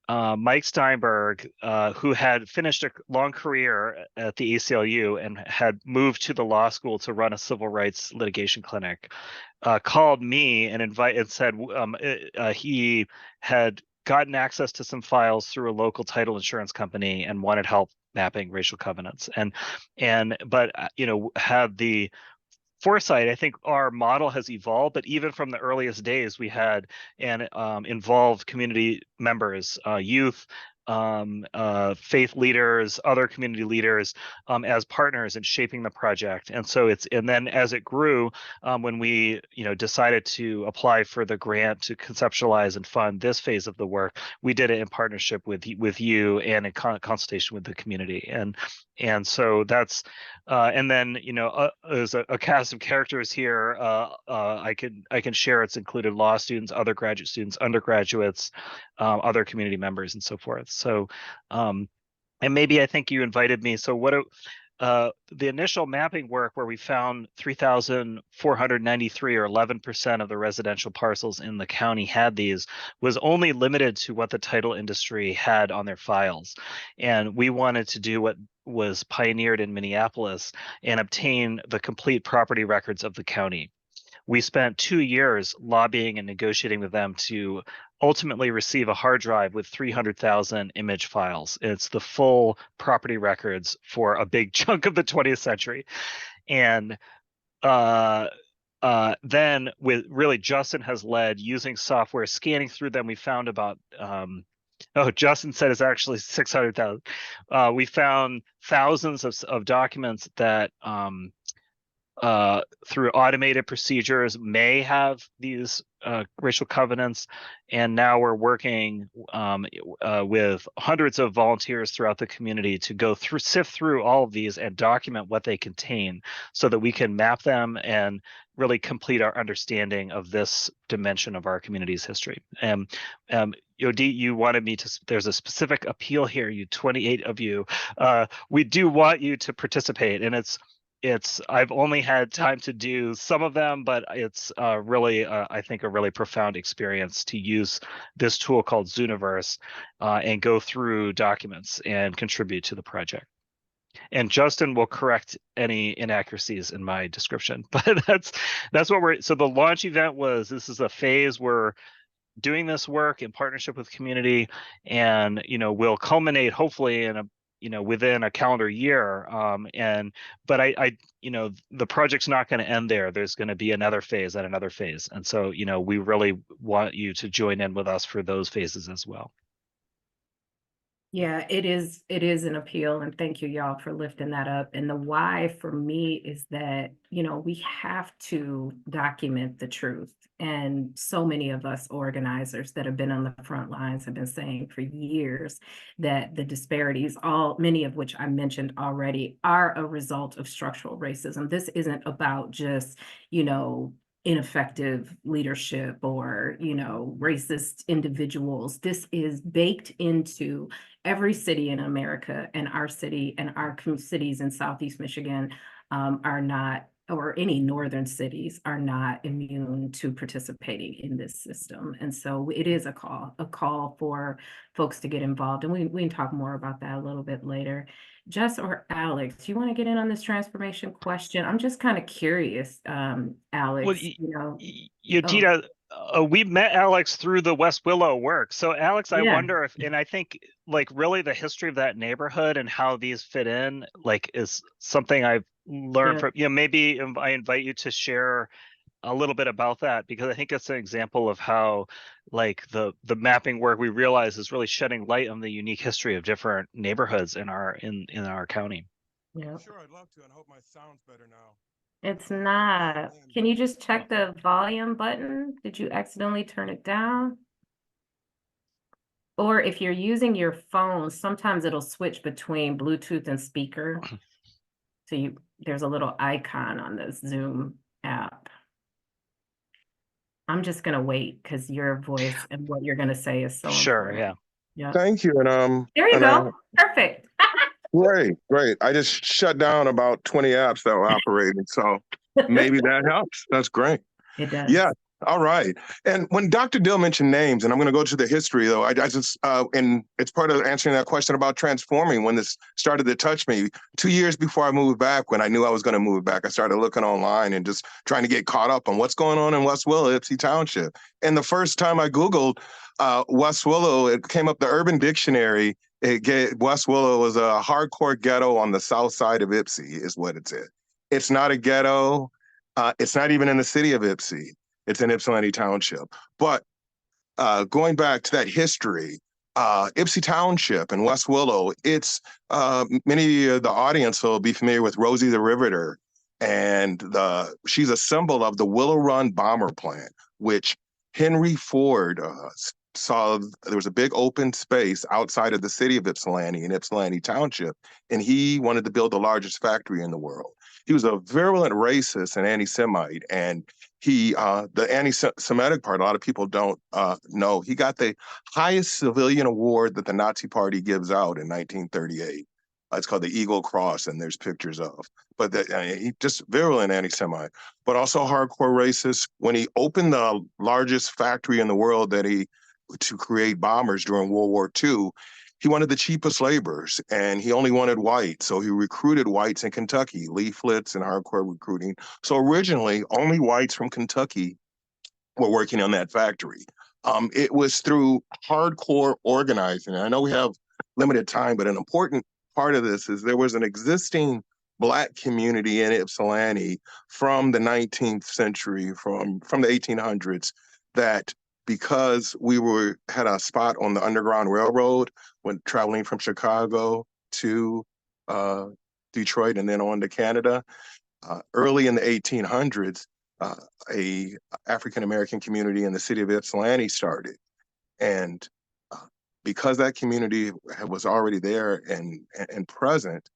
Mike Steinberg, who had finished a long career at the ACLU and had moved to the law school to run a civil rights litigation clinic, called me and said he had gotten access to some files through a local title insurance company and wanted help mapping racial covenants, but had the foresight. I think our model has evolved, but even from the earliest days, we had and involved community members, youth, faith leaders, other community leaders as partners in shaping the project. And so and then as it grew, when we decided to apply for the grant to conceptualize and fund this phase of the work, we did it in partnership with you and in consultation with the community. And so that's and then there's a cast of characters here. I can share. It's included law students, other graduate students, undergraduates, other community members, and so forth. So, and maybe I think you invited me. So the initial mapping work where we found 3,493 or 11% of the residential parcels in the county had these was only limited to what the title industry had on their files. And we wanted to do what was pioneered in Minneapolis and obtain the complete property records of the county. We spent 2 years lobbying and negotiating with them to ultimately receive a hard drive with 300,000 image files. It's the full property records for a big chunk of the 20th century. And then Justin has led using software, scanning through them. We found about Justin said it's actually 600,000. We found thousands of documents that through automated procedures may have these racial covenants, and now we're working with hundreds of volunteers throughout the community to sift through all of these and document what they contain so that we can map them and really complete our understanding of this dimension of our community's history. Dee, you wanted me to, there's a specific appeal here, you 28 of you. We do want you to participate, and I've only had time to do some of them, but it's really, I think, a really profound experience to use this tool called Zooniverse and go through documents and contribute to the project. And Justin will correct any inaccuracies in my description, but that's what so the launch event this is a phase we're doing this work in partnership with community, and will culminate hopefully in within a calendar year. But the project's not going to end there. There's going to be another phase and another phase. And so, we really want you to join in with us for those phases as well. Yeah, it is an appeal, and thank you, y'all, for lifting that up. And the why for me is that, we have to document the truth. And so many of us organizers that have been on the front lines have been saying for years that the disparities, many of which I mentioned already, are a result of structural racism. This isn't about just, ineffective leadership or, racist individuals. This is baked into every city in America, and our city and our cities in Southeast Michigan are not, or any northern cities are not immune to participating in this system. And so it is a call for folks to get involved. And we can talk more about that a little bit later. Jess or Alex, do you want to get in on this transformation question? I'm just kind of curious, Alex. Well, Dita, we met Alex through the West Willow work. So Alex, I wonder if, and I think really the history of that neighborhood and how these fit in, is something I've learned from, maybe I invite you to share a little bit about that, because I think it's an example of how the mapping work we realize is really shedding light on the unique history of different neighborhoods in our county. Yeah. Sure, I'd love to, and hope my sound's better now. It's not. Can you just check the volume button? Did you accidentally turn it down? Or if you're using your phone, sometimes it'll switch between Bluetooth and speaker. So there's a little icon on the Zoom app. I'm just gonna wait because your voice and what you're gonna say is so important. Yeah. Yeah. Thank you. And there you go. Perfect. Great. I just shut down about 20 apps that were operating, so maybe that helps. That's great. It does. Yeah. All right. And when Dr. Dill mentioned names, and I'm going to go to the history, though, I just, and it's part of answering that question about transforming when this started to touch me. 2 years before I moved back, when I knew I was going to move back, I started looking online and just trying to get caught up on what's going on in West Willow, Ypsi Township. And the first time I Googled West Willow, it came up the Urban Dictionary. West Willow was a hardcore ghetto on the south side of Ypsi, is what it said. It's not a ghetto. It's not even in the city of Ypsi. It's in Ypsilanti Township. But going back to that history, Ypsi Township and West Willow, it's many of the audience will be familiar with Rosie the Riveter, and she's a symbol of the Willow Run bomber plant, which Henry Ford saw. There was a big open space outside of the city of Ypsilanti in Ypsilanti Township, and he wanted to build the largest factory in the world. He was a virulent racist and anti-Semite, and the anti-Semitic part, a lot of people don't know, he got the highest civilian award that the Nazi Party gives out in 1938. It's called the Eagle Cross, and there's pictures of. But he just virulent anti-Semite, but also hardcore racist. When he opened the largest factory in the world to create bombers during World War II, he wanted the cheapest laborers, and he only wanted white. So he recruited whites in Kentucky, leaflets and hardcore recruiting. So originally, only whites from Kentucky were working on that factory. It was through hardcore organizing. I know we have limited time, but an important part of this is there was an existing Black community in Ypsilanti from the 19th century, from the 1800s, that because we had a spot on the Underground Railroad when traveling from Chicago to Detroit and then on to Canada, early in the 1800s, a African-American community in the city of Ypsilanti started. And because that community was already there and present,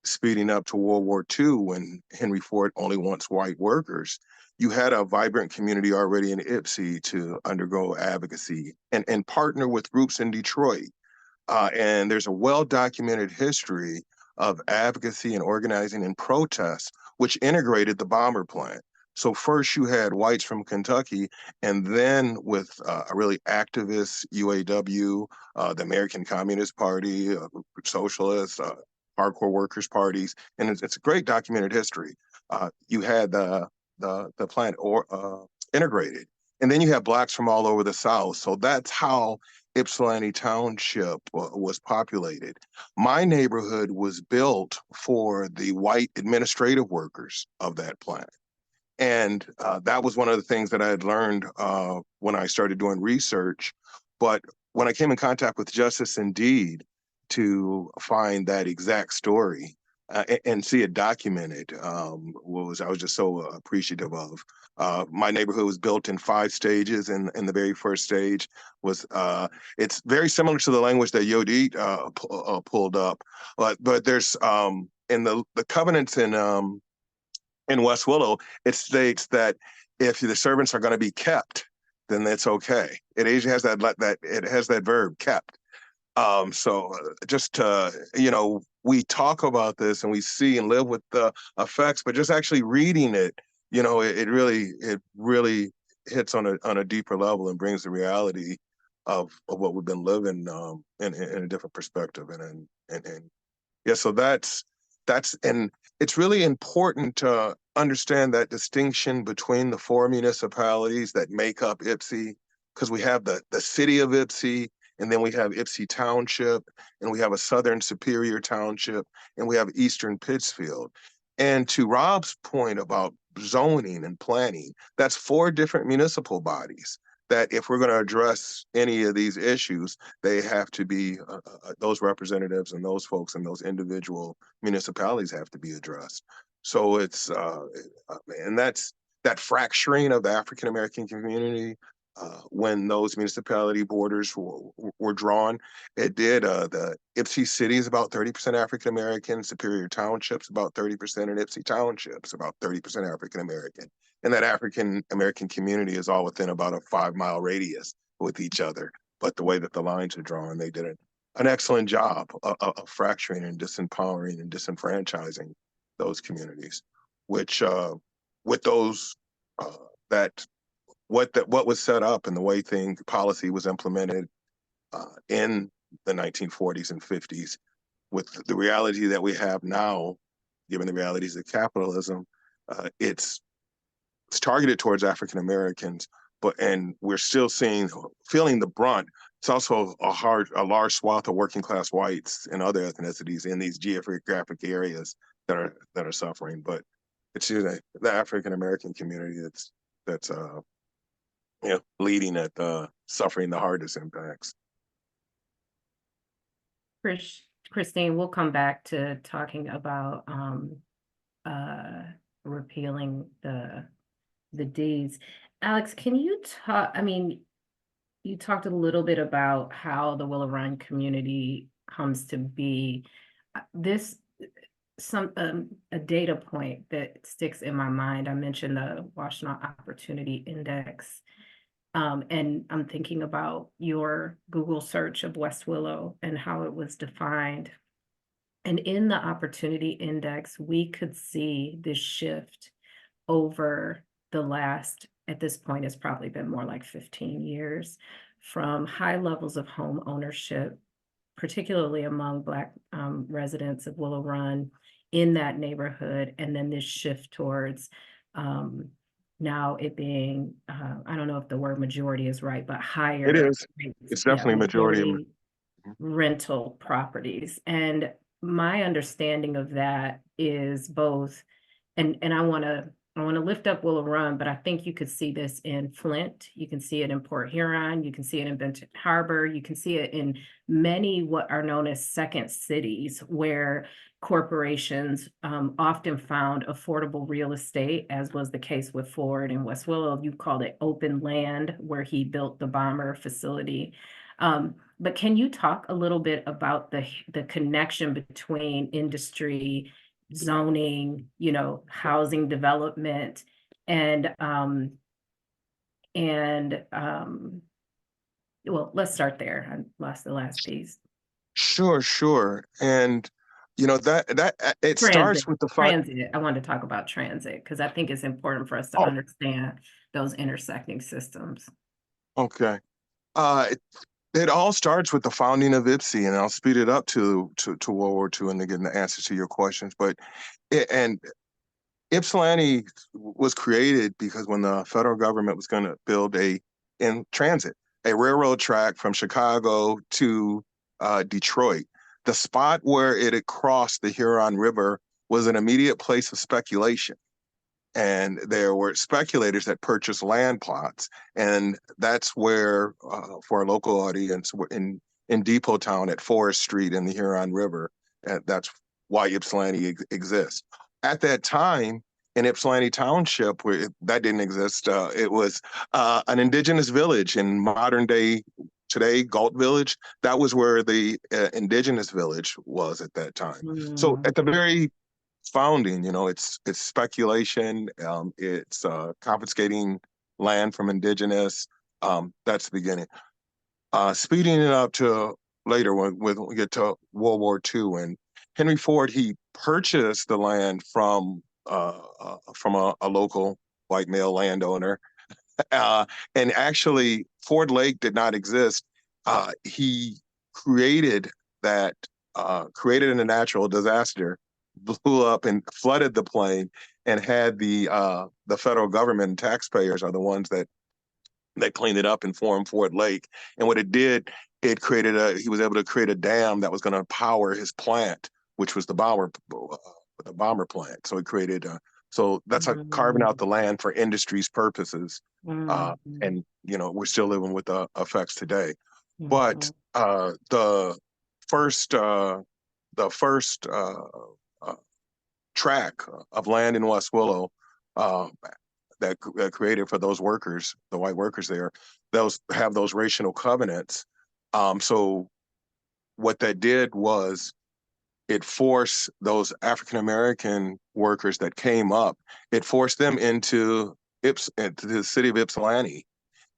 speeding up to World War II, when Henry Ford only wants white workers, you had a vibrant community already in Ypsi to undergo advocacy and partner with groups in Detroit. And there's a well-documented history of advocacy and organizing and protests, which integrated the bomber plant. So first you had whites from Kentucky, and then with a really activist UAW, the American Communist Party, socialists, hardcore workers' parties, and it's a great documented history. You had the plant integrated, and then you have Blacks from all over the South. So that's how Ypsilanti Township was populated. My neighborhood was built for the white administrative workers of that plant. And that was one of the things that I had learned when I started doing research. But when I came in contact with Justice Indeed to find that exact story and see it documented, I was just so appreciative of. My neighborhood was built in 5 stages, and the very first stage was it's very similar to the language that Yodit pulled up, but there's in the covenants in West Willow, it states that if the servants are going to be kept, then that's okay. It usually has that verb, kept. So just we talk about this and we see and live with the effects, but just actually reading it, it really hits on a deeper level and brings the reality of what we've been living in a different perspective. And yeah, so that's and it's really important to understand that distinction between the 4 municipalities that make up Ypsi, because we have the city of Ypsi, and then we have Ypsi Township, and we have a Southern Superior Township, and we have Eastern Pittsfield. And to Rob's point about zoning and planning, that's 4 different municipal bodies that if we're going to address any of these issues, they have to be, those representatives and those folks and those individual municipalities have to be addressed. So it's, and that's that fracturing of the African-American community. When those municipality borders were drawn, it did. The Ypsi City is about 30% African-American, Superior Township's about 30%, and Ypsi Township's about 30% African-American. And that African-American community is all within about a 5-mile radius with each other. But the way that the lines are drawn, they did an excellent job of fracturing and disempowering and disenfranchising those communities, which with those that what was set up and the way policy was implemented in the 1940s and 50s with the reality that we have now, given the realities of capitalism, it's targeted towards African Americans, and we're still feeling the brunt. It's also a large swath of working class whites and other ethnicities in these geographic areas that are suffering. But it's the African American community that's leading at suffering the hardest impacts. Christine, we'll come back to talking about repealing the deeds. Alex, can you talk, I mean, you talked a little bit about how the Willow Run community comes to be. This a data point that sticks in my mind. I mentioned the Washtenaw Opportunity Index. And I'm thinking about your Google search of West Willow and how it was defined. And in the Opportunity Index, we could see this shift over the last, at this point, it's probably been more like 15 years, from high levels of home ownership, particularly among Black residents of Willow Run in that neighborhood, and then this shift towards now it being, I don't know if the word majority is right, but higher. It is. rates, It's definitely majority. Rental properties. And my understanding of that is both, and I want to lift up Willow Run, but I think you could see this in Flint. You can see it in Port Huron. You can see it in Benton Harbor. You can see it in many what are known as second cities, where corporations often found affordable real estate, as was the case with Ford and West Willow. You called it open land, where he built the bomber facility. But can you talk a little bit about the connection between industry, zoning, housing development, and well, let's start there. I lost the last piece. Sure. And that it starts with the transit. I want to talk about transit because I think it's important for us to understand those intersecting systems. Okay. It all starts with the founding of IPSI, and I'll speed it up to World War II and then get the answers to your questions. But Ypsilanti was created because when the federal government was going to build a railroad track from Chicago to Detroit, the spot where it had crossed the Huron River was an immediate place of speculation. And there were speculators that purchased land plots. And that's where, for a local audience, in Depot Town at Forest Street in the Huron River, that's why Ypsilanti exists. At that time, in Ypsilanti Township, where that didn't exist, it was an indigenous village in modern day, today, Galt Village. That was where the indigenous village was at that time. So at the very founding, it's speculation, it's confiscating land from indigenous. That's the beginning. Speeding it up to later when we get to World War II, and Henry Ford, he purchased the land from a local white male landowner, and actually Ford Lake did not exist. He created in a natural disaster, blew up and flooded the plain, and had the federal government and taxpayers are the ones that cleaned it up and formed Ford Lake. And what it did, he was able to create a dam that was going to power his plant, which was the bomber plant. So it created so that's like carving out the land for industry's purposes. And we're still living with the effects today. But the first tract of land in West Willow that created for those workers, the white workers there, those have those racial covenants. So what that did was it forced those African American workers that came up, it forced them into the city of Ypsilanti.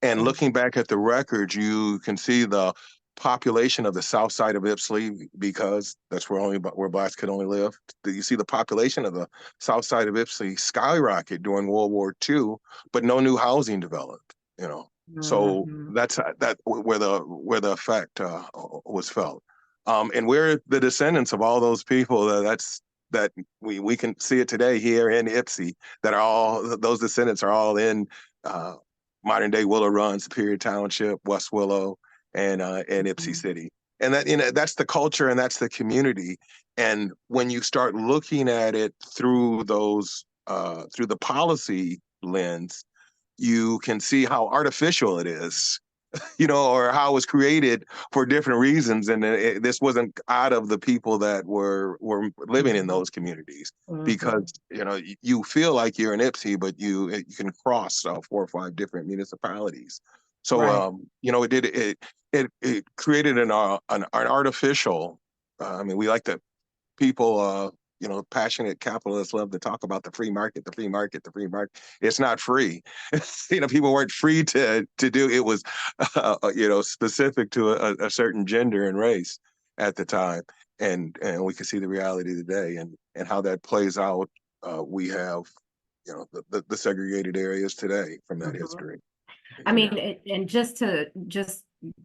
And looking back at the records, you can see the population of the south side of Ypsilanti, because that's where Blacks could only live. You see the population of the south side of Ypsilanti skyrocket during World War II, but no new housing developed. you know. So Mhm. that's where the effect was felt. And we're the descendants of all those people that we can see it today here in Ypsi, that are all, those descendants are all in modern day Willow Run, Superior Township, West Willow, and Ypsi City. And that, that's the culture and that's the community. And when you start looking at it through those through the policy lens, you can see how artificial it is, or how it was created for different reasons. And this wasn't out of the people that were living in those communities, because you feel like you're in Ypsi, but you can cross 4 or 5 different municipalities. So Right. it created an artificial. I mean, we like to people. Passionate capitalists love to talk about the free market, the free market, the free market. It's not free. People weren't free to do it. Was specific to a certain gender and race at the time, and we can see the reality today and how that plays out. We have the segregated areas today from that history. I mean, and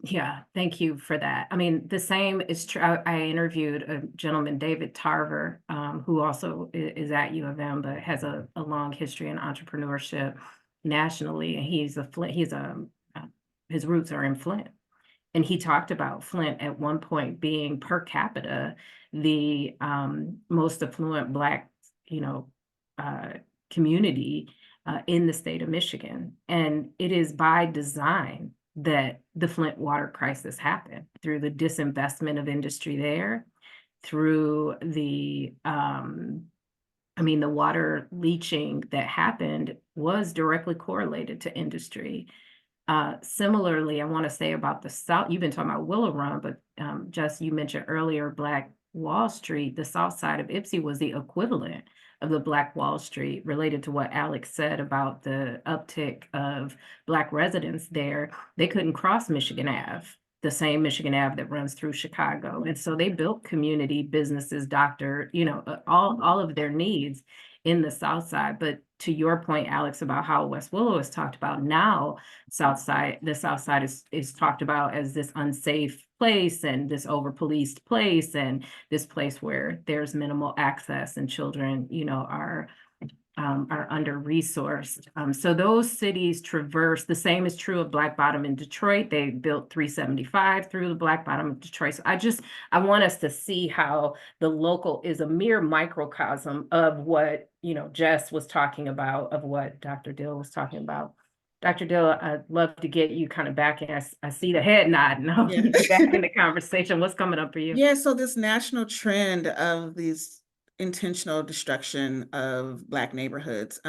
yeah, thank you for that. I mean, the same is true. I interviewed a gentleman, David Tarver, who also is at U of M, but has a long history in entrepreneurship nationally. And his roots are in Flint. And he talked about Flint at one point being per capita the most affluent Black, uh, community in the state of Michigan. And it is by design that the Flint water crisis happened, through the disinvestment of industry there, through the the water leaching that happened was directly correlated to industry. Similarly, I want to say about the South, you've been talking about Willow Run, but just you mentioned earlier Black Wall Street. The South side of Ypsi was the equivalent of the Black Wall Street, related to what Alex said about the uptick of Black residents there. They couldn't cross Michigan Ave, the same Michigan Ave that runs through Chicago. And so they built community businesses, all of their needs in the South side. But to your point, Alex, about how West Willow is talked about now, the South side is talked about as this unsafe place and this over-policed place and this place where there's minimal access and children, are under-resourced. So those cities traverse, the same is true of Black Bottom in Detroit. They built 375 through the Black Bottom of Detroit. So I want us to see how the local is a mere microcosm of what, Jess was talking about, of what Dr. Dill was talking about. Dr. Dill, I'd love to get you kind of back in. I see the head nod, and I'll get you back in the conversation. What's coming up for you? Yeah, so this national trend of these intentional destruction of Black neighborhoods.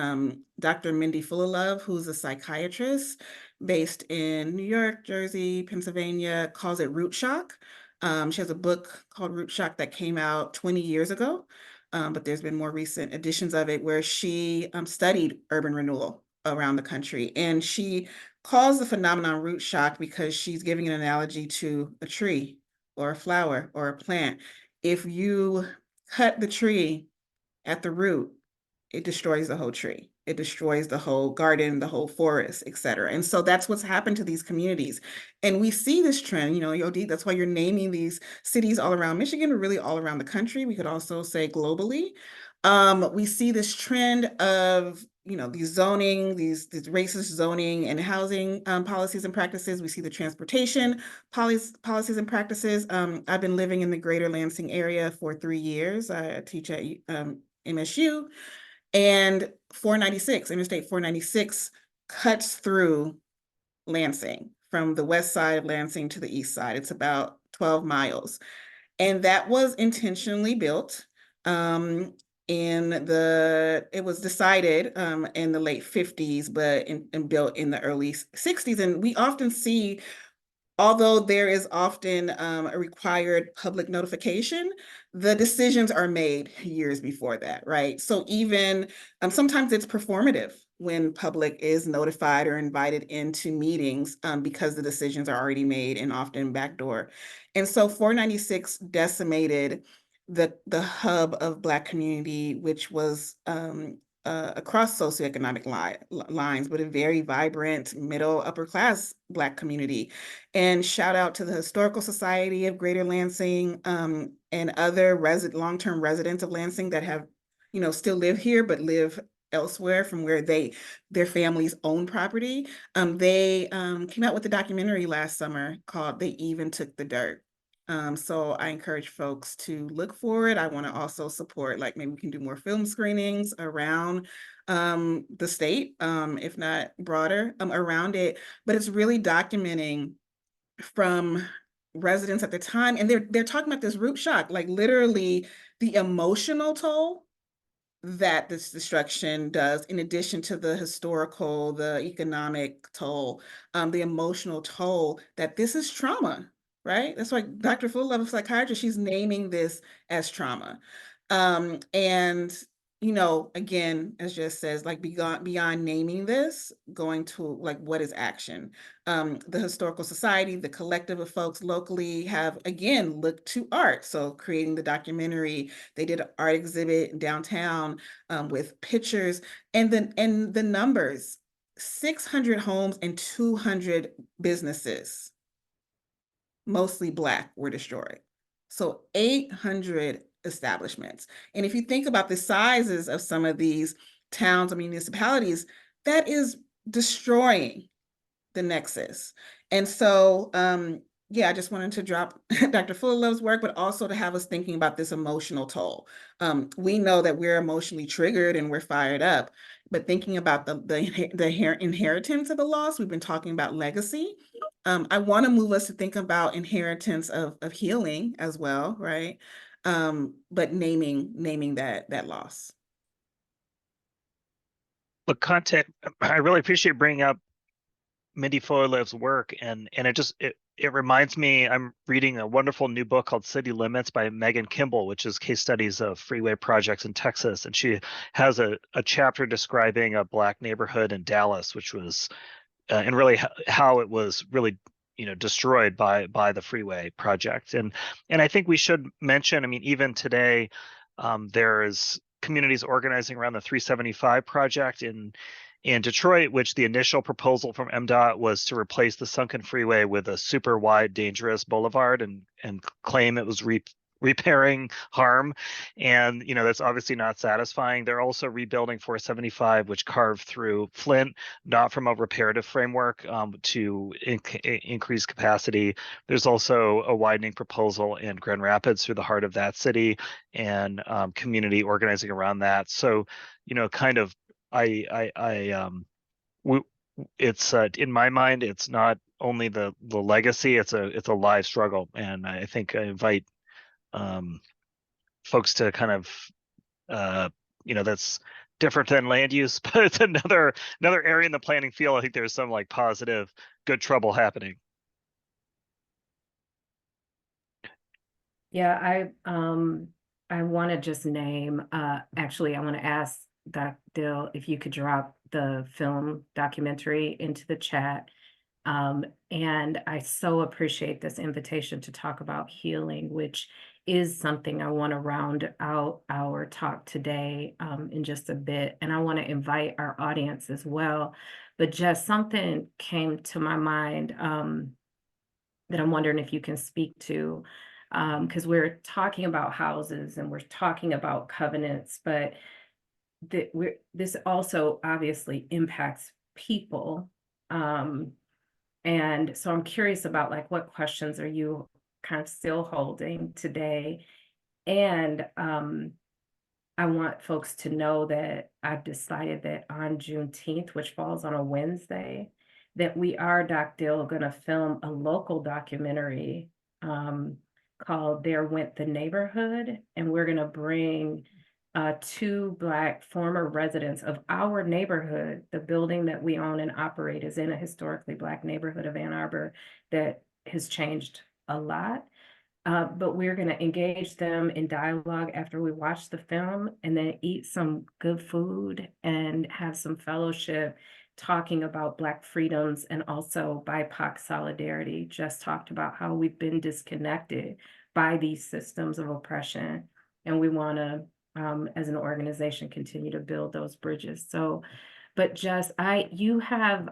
Dr. Mindy Fullilove, who's a psychiatrist based in New York, Jersey, Pennsylvania, calls it root shock. She has a book called Root Shock that came out 20 years ago, but there's been more recent editions of it where she studied urban renewal around the country. And she calls the phenomenon root shock because she's giving an analogy to a tree or a flower or a plant. If you cut the tree at the root, it destroys the whole tree. It destroys the whole garden, the whole forest, et cetera. And so that's what's happened to these communities. And we see this trend, Yodi, that's why you're naming these cities all around Michigan, or really all around the country. We could also say globally. We see this trend of, these zoning, these racist zoning and housing policies and practices. We see the transportation policies and practices. I've been living in the greater Lansing area for 3 years. I teach at MSU, and 496, Interstate 496 cuts through Lansing from the west side of Lansing to the east side. It's about 12 miles. And that was intentionally built. It was decided in the late 50s, but built in the early 60s. And we often see, although there is often a required public notification, the decisions are made years before that, right? So even sometimes it's performative when public is notified or invited into meetings because the decisions are already made and often backdoor. And so 496 decimated the hub of Black community, which was across socioeconomic lines, but a very vibrant middle upper class Black community. And shout out to the Historical Society of Greater Lansing and other long-term residents of Lansing that have, still live here, but live elsewhere from where their families own property. They came out with a documentary last summer called They Even Took the Dirt. So I encourage folks to look for it. I want to also support, like, maybe we can do more film screenings around the state, if not broader, around it. But it's really documenting from residents at the time, and they're talking about this root shock, like literally the emotional toll that this destruction does, in addition to the historical, the economic toll, the emotional toll, that this is trauma, right? That's why Dr. Full of psychiatry, she's naming this as trauma. And, again, as Jess says, like beyond naming this, going to like, what is action? The Historical Society, the collective of folks locally have, again, looked to art. So creating the documentary, they did an art exhibit downtown with pictures and the numbers, 600 homes and 200 businesses, mostly Black, were destroyed. So 800 establishments. And if you think about the sizes of some of these towns or municipalities, that is destroying the nexus. And so, yeah, I just wanted to drop Dr. Fullerlove's work, but also to have us thinking about this emotional toll. We know that we're emotionally triggered and we're fired up, but thinking about the inheritance of the loss, we've been talking about legacy. I want to move us to think about inheritance of healing as well, right? But naming that loss. LeConté, I really appreciate bringing up Mindy Fullerlove's work, and it reminds me, I'm reading a wonderful new book called City Limits by Megan Kimball, which is case studies of freeway projects in Texas, and she has a chapter describing a Black neighborhood in Dallas, which was and really how it was really destroyed by the freeway project. And I think we should mention, I mean, even today there's communities organizing around the 375 project in Detroit, which the initial proposal from MDOT was to replace the sunken freeway with a super wide, dangerous boulevard and claim it was repairing harm. And, that's obviously not satisfying. They're also rebuilding 475, which carved through Flint, not from a reparative framework to increase capacity. There's also a widening proposal in Grand Rapids through the heart of that city, and community organizing around that. So, kind of, it's in my mind, it's not only the legacy, it's a live struggle. And I think I invite folks to kind of that's different than land use, but it's another area in the planning field. I think there's some like positive, good trouble happening. Yeah, I want to just name, actually, I want to ask Dr. Dill if you could drop the film documentary into the chat. And I so appreciate this invitation to talk about healing, which is something I want to round out our talk today in just a bit. And I want to invite our audience as well. But just something came to my mind that I'm wondering if you can speak to, because we're talking about houses and we're talking about covenants, but this also obviously impacts people. And so I'm curious about like, what questions are you kind of still holding today? And I want folks to know that I've decided that on Juneteenth, which falls on a Wednesday, that we are, Doc Dill, going to film a local documentary called There Went the Neighborhood. And we're going to bring 2 Black former residents of our neighborhood. The building that we own and operate is in a historically Black neighborhood of Ann Arbor that has changed a lot. But we're going to engage them in dialogue after we watch the film, and then eat some good food and have some fellowship talking about Black freedoms and also BIPOC solidarity. Just talked about how we've been disconnected by these systems of oppression, and we want to as an organization, continue to build those bridges. So, but Jess, you have,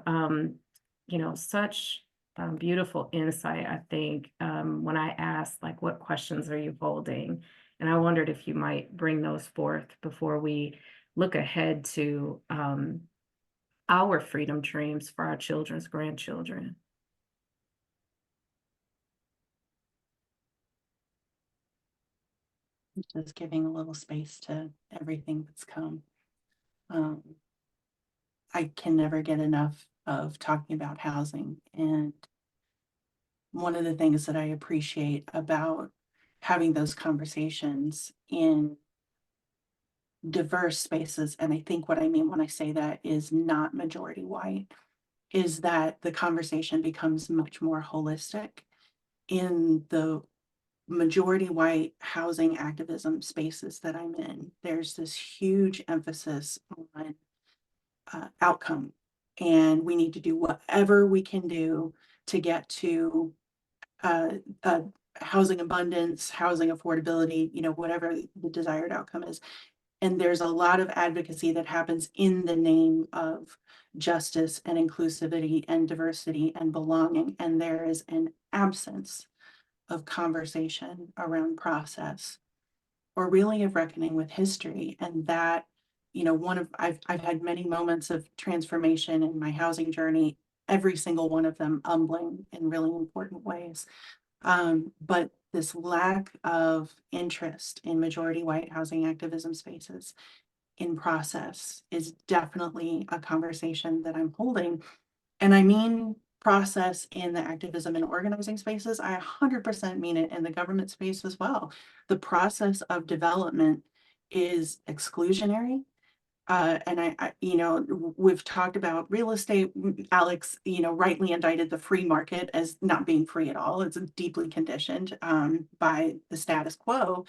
such beautiful insight, I think, when I asked, like, what questions are you holding? And I wondered if you might bring those forth before we look ahead to our freedom dreams for our children's grandchildren. Just giving a little space to everything that's come. I can never get enough of talking about housing. And one of the things that I appreciate about having those conversations in diverse spaces, and I think what I mean when I say that is not majority white, is that the conversation becomes much more holistic. In the majority white housing activism spaces that I'm in, there's this huge emphasis on outcome, and we need to do whatever we can do to get to housing abundance, housing affordability, whatever the desired outcome is. And there's a lot of advocacy that happens in the name of justice and inclusivity and diversity and belonging. And there is an absence of conversation around process, or really of reckoning with history. And that, I've had many moments of transformation in my housing journey, every single one of them humbling in really important ways. But this lack of interest in majority white housing activism spaces in process is definitely a conversation that I'm holding. And I mean process in the activism and organizing spaces. I 100% mean it in the government space as well. The process of development is exclusionary. And we've talked about real estate. Alex, rightly indicted the free market as not being free at all. It's deeply conditioned by the status quo.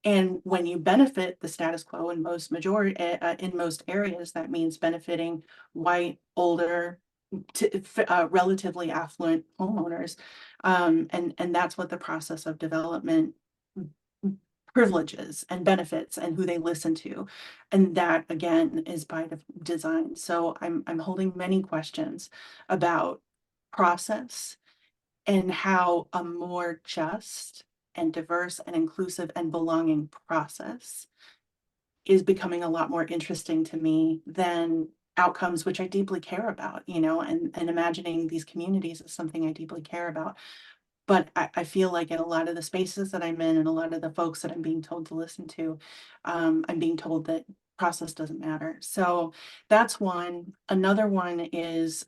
And when you benefit the status quo in most areas, that means benefiting white, older, relatively affluent homeowners. And that's what the process of development privileges and benefits and who they listen to. And that again is by design. So I'm holding many questions about process and how a more just and diverse and inclusive and belonging process is becoming a lot more interesting to me than outcomes, which I deeply care about, and imagining these communities is something I deeply care about. But I feel like in a lot of the spaces that I'm in and a lot of the folks that I'm being told to listen to, I'm being told that process doesn't matter. So that's one. Another one is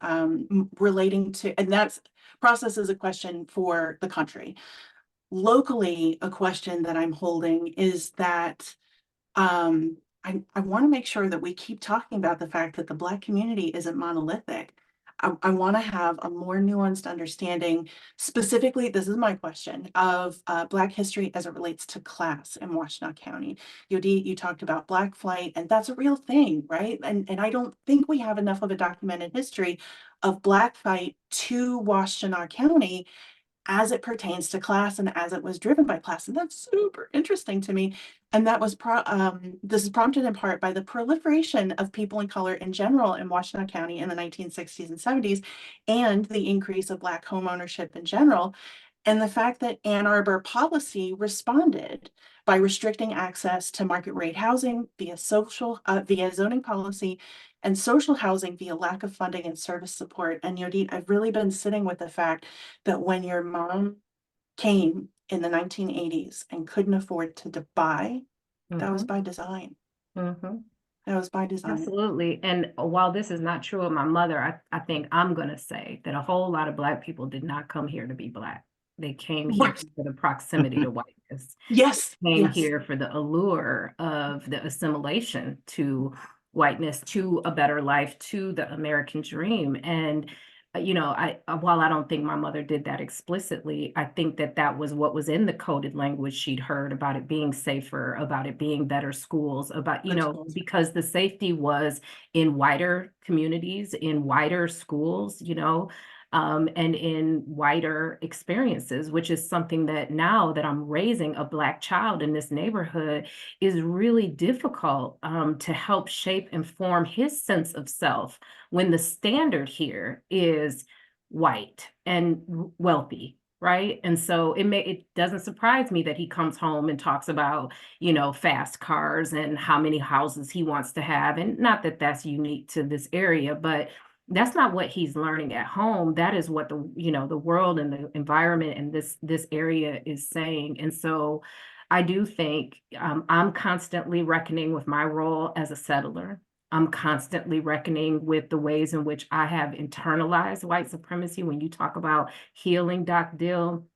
relating to, and that's process is a question for the country. Locally, a question that I'm holding is that I want to make sure that we keep talking about the fact that the Black community isn't monolithic. I want to have a more nuanced understanding, specifically, this is my question, of Black history as it relates to class in Washtenaw County. Yodit, you talked about Black flight, and that's a real thing, right? And I don't think we have enough of a documented history of Black flight to Washtenaw County as it pertains to class and as it was driven by class. And that's super interesting to me. And that was this is prompted in part by the proliferation of people of color in general in Washtenaw County in the 1960s and 70s, and the increase of Black home ownership in general. And the fact that Ann Arbor policy responded by restricting access to market rate housing via zoning policy, and social housing via lack of funding and service support. And Yodit, I've really been sitting with the fact that when your mom came in the 1980s and couldn't afford to buy, that was by design. Mm-hmm. That was by design. Absolutely. And while this is not true of my mother, I think I'm going to say that a whole lot of Black people did not come here to be Black. They came here for the proximity to whiteness. Yes. They came yes. here for the allure of the assimilation to whiteness, to a better life, to the American dream. And while I don't think my mother did that explicitly, I think that was what was in the coded language she'd heard about it being safer, about it being better schools, about, because the safety was in wider communities, in wider schools, and in whiter experiences, which is something that now that I'm raising a Black child in this neighborhood is really difficult to help shape and form his sense of self when the standard here is white and wealthy. Right. And so it doesn't surprise me that he comes home and talks about, fast cars and how many houses he wants to have. And not that that's unique to this area, but that's not what he's learning at home. That is what the world and the environment and this area is saying. And so I do think I'm constantly reckoning with my role as a settler. I'm constantly reckoning with the ways in which I have internalized white supremacy. When you talk about healing, Doc Dill,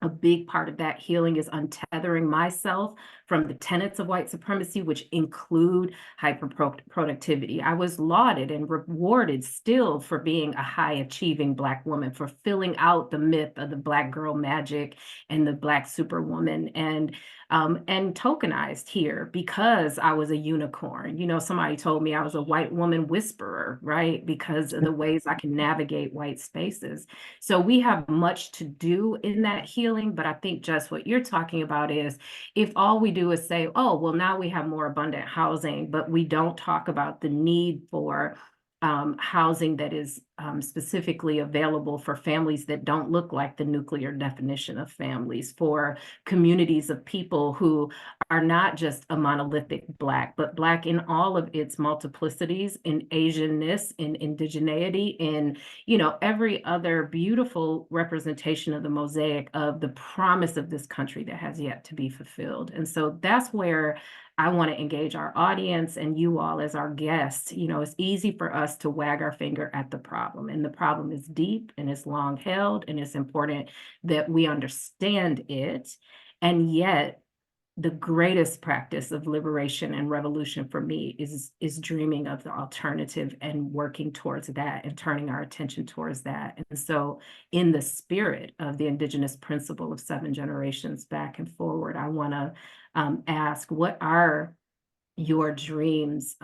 a big part of that healing is untethering myself from the tenets of white supremacy, which include hyper-productivity. I was lauded and rewarded still for being a high-achieving Black woman, for filling out the myth of the Black girl magic and the Black superwoman, and tokenized here because I was a unicorn. Somebody told me I was a white woman whisperer, right? Because of the ways I can navigate white spaces. So we have much to do in that healing, but I think just what you're talking about is if all we do is say, oh, well, now we have more abundant housing, but we don't talk about the need for housing that is specifically available for families that don't look like the nuclear definition of families, for communities of people who are not just a monolithic Black, but Black in all of its multiplicities, in Asianness, in indigeneity, in every other beautiful representation of the mosaic of the promise of this country that has yet to be fulfilled. And so that's where I want to engage our audience and you all as our guests. It's easy for us to wag our finger at the problem, and the problem is deep and it's long held, and it's important that we understand it. And yet, the greatest practice of liberation and revolution for me is dreaming of the alternative and working towards that and turning our attention towards that. And so in the spirit of the Indigenous principle of 7 generations back and forward, I want to ask, what are your dreams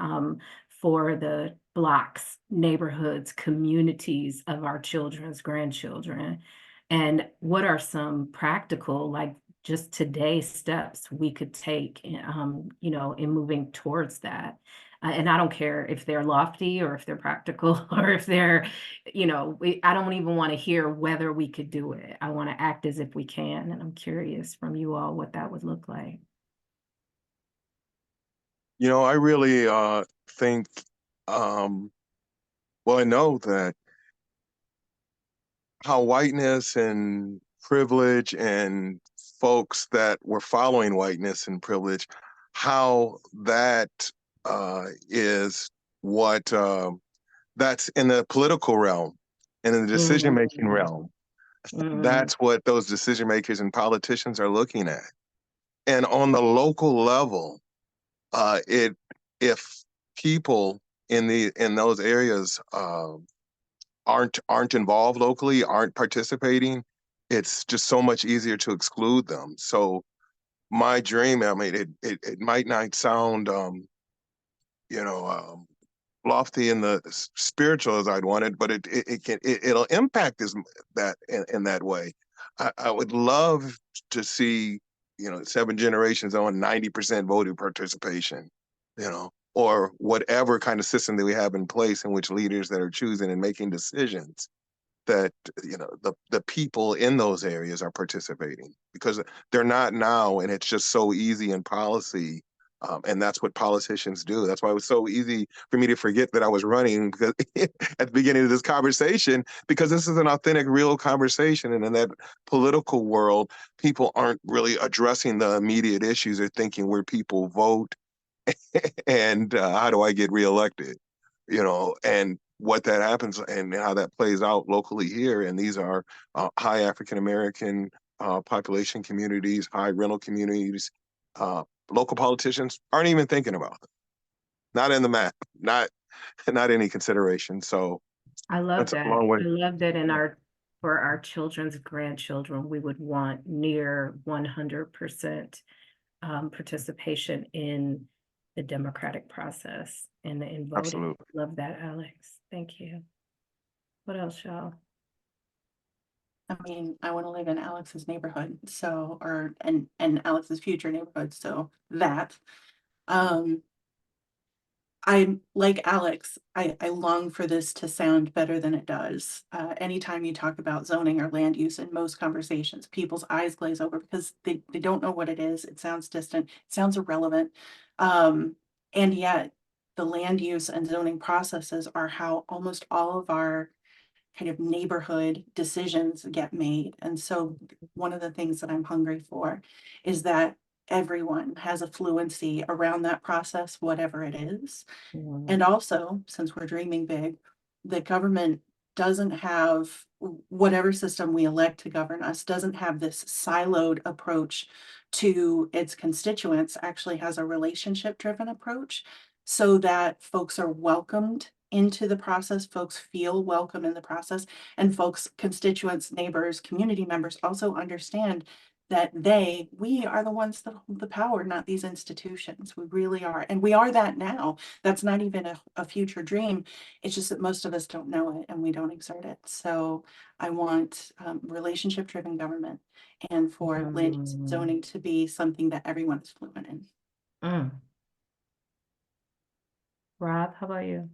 for the blocks, neighborhoods, communities of our children's grandchildren? And what are some practical, like just today's steps we could take, in moving towards that? And I don't care if they're lofty or if they're practical or if they're, I don't even want to hear whether we could do it. I want to act as if we can. And I'm curious from you all what that would look like. I really think, I know that how whiteness and privilege and folks that were following whiteness and privilege, how that is what that's in the political realm and in the decision-making realm. That's what those decision makers and politicians are looking at. And on the local level, if people in those areas aren't involved locally, aren't participating, it's just so much easier to exclude them. So my dream, I mean, it might not sound lofty in the spiritual as I'd wanted, but it'll impact that in that way. I would love to see 7 generations on 90% voter participation, or whatever kind of system that we have in place in which leaders that are choosing and making decisions, that the people in those areas are participating, because they're not now, and it's just so easy in policy. And that's what politicians do. That's why it was so easy for me to forget that I was running because at the beginning of this conversation, because this is an authentic, real conversation. And in that political world, people aren't really addressing the immediate issues. They're thinking where people vote and how do I get reelected, and what that happens and how that plays out locally here. And these are high African-American population communities, high rental communities. Local politicians aren't even thinking about them. Not in the map, not any consideration. So I love that's that. a long way. I love that for our children's grandchildren, we would want near 100% participation in the democratic process and in voting. Absolutely. Love that, Alex. Thank you. What else, y'all? I mean, I want to live in Alex's neighborhood, so, or, and Alex's future neighborhood, so that. I'm like Alex, I long for this to sound better than it does. Anytime you talk about zoning or land use in most conversations, people's eyes glaze over because they don't know what it is. It sounds distant, it sounds irrelevant. And yet the land use and zoning processes are how almost all of our kind of neighborhood decisions get made. And so one of the things that I'm hungry for is that everyone has a fluency around that process, whatever it is. And also, since we're dreaming big, the government doesn't have, whatever system we elect to govern us, doesn't have this siloed approach to its constituents, actually has a relationship-driven approach so that folks are welcomed into the process, folks feel welcome in the process, and folks, constituents, neighbors, community members also understand that we are the ones that hold the power, not these institutions. We really are. And we are that now. That's not even a future dream. It's just that most of us don't know it and we don't exert it. So I want relationship-driven government and for land use and zoning to be something that everyone is fluent in. Rob, how about you?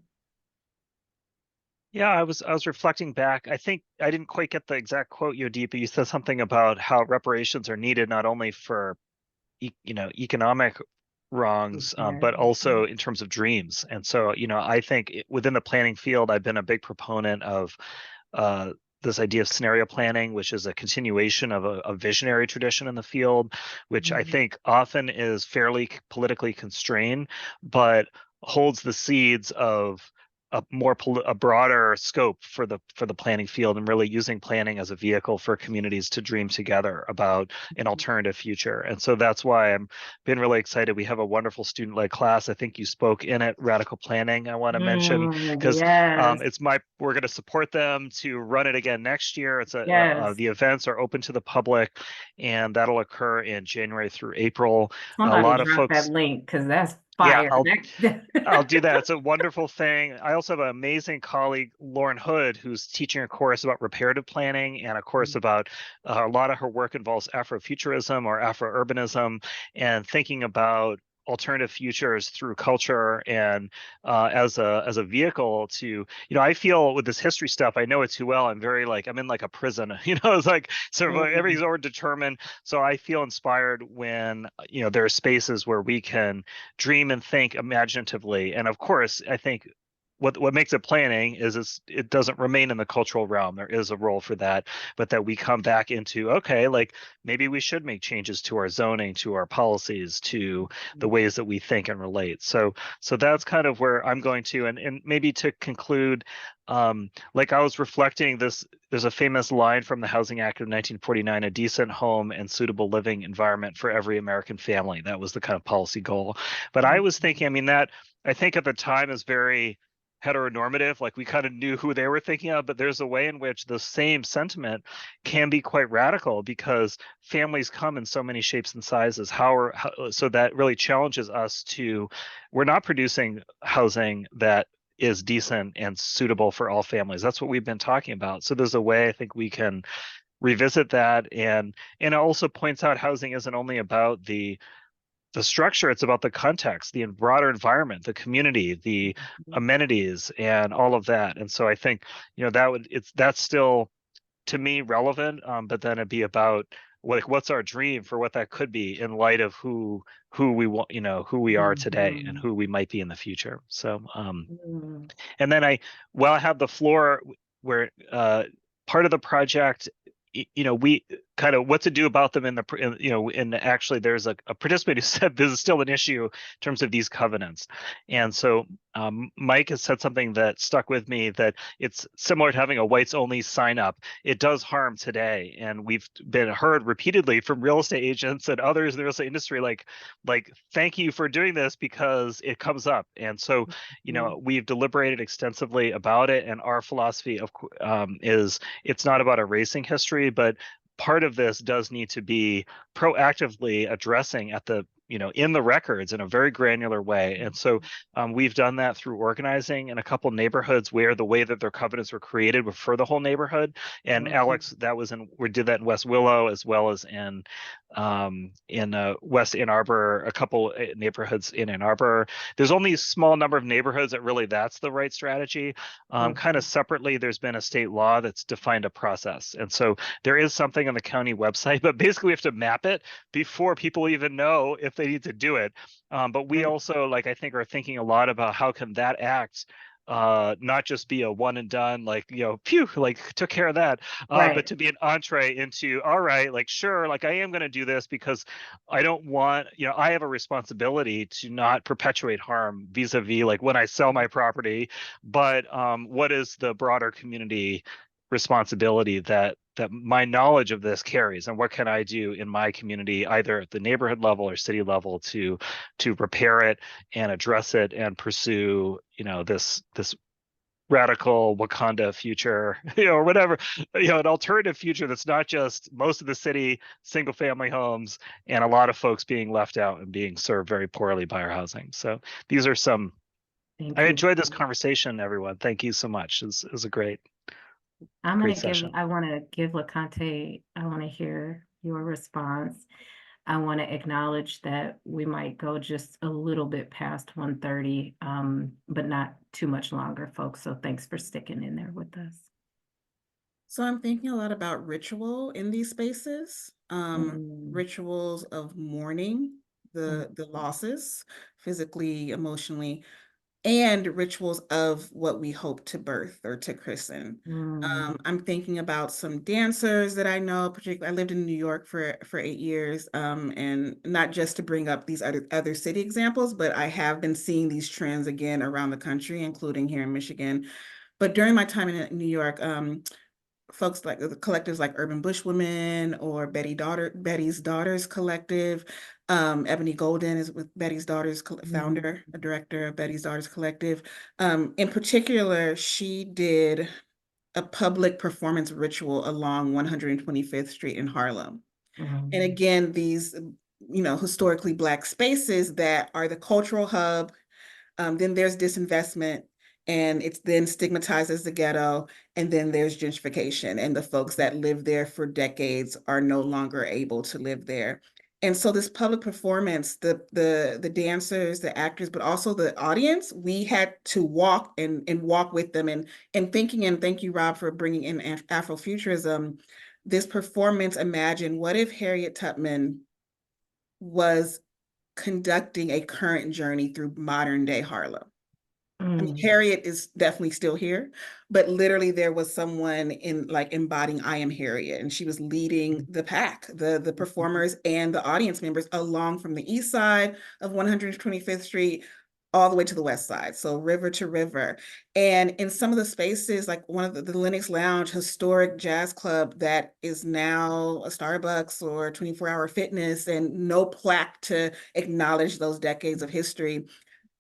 Yeah, I was reflecting back. I think I didn't quite get the exact quote, Yodi, but you said something about how reparations are needed not only for economic wrongs, but also in terms of dreams. And so, I think within the planning field, I've been a big proponent of this idea of scenario planning, which is a continuation of a visionary tradition in the field, which I think often is fairly politically constrained, but holds the seeds of a broader scope for the planning field, and really using planning as a vehicle for communities to dream together about an alternative future. And so that's why I'm been really excited. We have a wonderful student-led class. I think you spoke in it, radical planning. I want to mention because we're going to support them to run it again next year. It's the events are open to the public, and that'll occur in January through April. Somebody a lot of drop folks that link because that's fire. Yeah, I'll do that. It's a wonderful thing. I also have an amazing colleague, Lauren Hood, who's teaching a course about reparative planning, and a course about a lot of her work involves Afrofuturism or Afro-urbanism, and thinking about alternative futures through culture and as a vehicle to, I feel with this history stuff, I know it too well. I'm very I'm in a prison, it's like sort of everything's already determined. So I feel inspired when, there are spaces where we can dream and think imaginatively. And of course, I think what makes it planning is it doesn't remain in the cultural realm. There is a role for that, but that we come back into, okay, maybe we should make changes to our zoning, to our policies, to the ways that we think and relate. So that's kind of where I'm going to, and maybe to conclude, I was reflecting this, there's a famous line from the Housing Act of 1949, a decent home and suitable living environment for every American family. That was the kind of policy goal. But I was thinking, that I think at the time is very heteronormative, we kind of knew who they were thinking of, but there's a way in which the same sentiment can be quite radical because families come in so many shapes and sizes. So that really challenges us to, we're not producing housing that is decent and suitable for all families. That's what we've been talking about. So there's a way I think we can revisit that, and it also points out housing isn't only about the structure, it's about the context, the broader environment, the community, the amenities, and all of that. And so I think, that's still to me relevant, but then it'd be about what's our dream for what that could be in light of who we want, who we are today and who we might be in the future. So and then I have the floor where part of the project, we kind of what to do about them and actually there's a participant who said this is still an issue in terms of these covenants. And so Mike has said something that stuck with me, that it's similar to having a whites only sign up. It does harm today. And we've been heard repeatedly from real estate agents and others in the real estate industry, like, thank you for doing this because it comes up. And so, we've deliberated extensively about it. And our philosophy is it's not about erasing history, but part of this does need to be proactively addressing at the in the records in a very granular way. And so we've done that through organizing in a couple neighborhoods where the way that their covenants were created were for the whole neighborhood. And Alex, we did that in West Willow as well as in West Ann Arbor, a couple neighborhoods in Ann Arbor. There's only a small number of neighborhoods that really that's the right strategy. Kind of separately, there's been a state law that's defined a process. And so there is something on the county website, but basically we have to map it before people even know if they need to do it. But we also, like, I think, are thinking a lot about how can that act not just be a one and done, like, phew, like took care of that, but to be an entree into, all right, like, sure, like I am going to do this because I don't want, I have a responsibility to not perpetuate harm vis-a-vis like when I sell my property, but what is the broader community responsibility that my knowledge of this carries, and what can I do in my community, either at the neighborhood level or city level, to repair it and address it and pursue this radical Wakanda future, or whatever, an alternative future that's not just most of the city single family homes and a lot of folks being left out and being served very poorly by our housing. So these are some. I enjoyed this conversation, everyone. Thank you so much. It was a great session. I want to give LeConté, I want to hear your response. I want to acknowledge that we might go just a little bit past 1:30, but not too much longer, folks. So thanks for sticking in there with us. So I'm thinking a lot about ritual in these spaces, rituals of mourning the losses, physically, emotionally, and rituals of what we hope to birth or to christen. I'm thinking about some dancers that I know, particularly. I lived in New York for 8 years, and not just to bring up these other city examples, but I have been seeing these trends again around the country, including here in Michigan. But during my time in New York, folks like the collectives like Urban Bush Women or Betty's Daughters Collective. Ebony Golden is with Betty's Daughters, founder, a director of Betty's Daughters Collective. In particular, she did a public performance ritual along 125th Street in Harlem. And again, these, historically Black spaces that are the cultural hub. Then there's disinvestment, and it's then stigmatized as the ghetto. And then there's gentrification, and the folks that live there for decades are no longer able to live there. And so this public performance, the dancers, the actors, but also the audience, we had to walk and walk with them and thinking, and thank you, Rob, for bringing in Afrofuturism. This performance, imagine, what if Harriet Tubman was conducting a current journey through modern day Harlem? I mean, Harriet is definitely still here, but literally there was someone in like embodying I am Harriet, and she was leading the pack, the performers and the audience members along from the east side of 125th Street all the way to the west side, so river to river. And in some of the spaces, like one of the Lenox Lounge, historic jazz club that is now a Starbucks or 24-hour fitness, and no plaque to acknowledge those decades of history,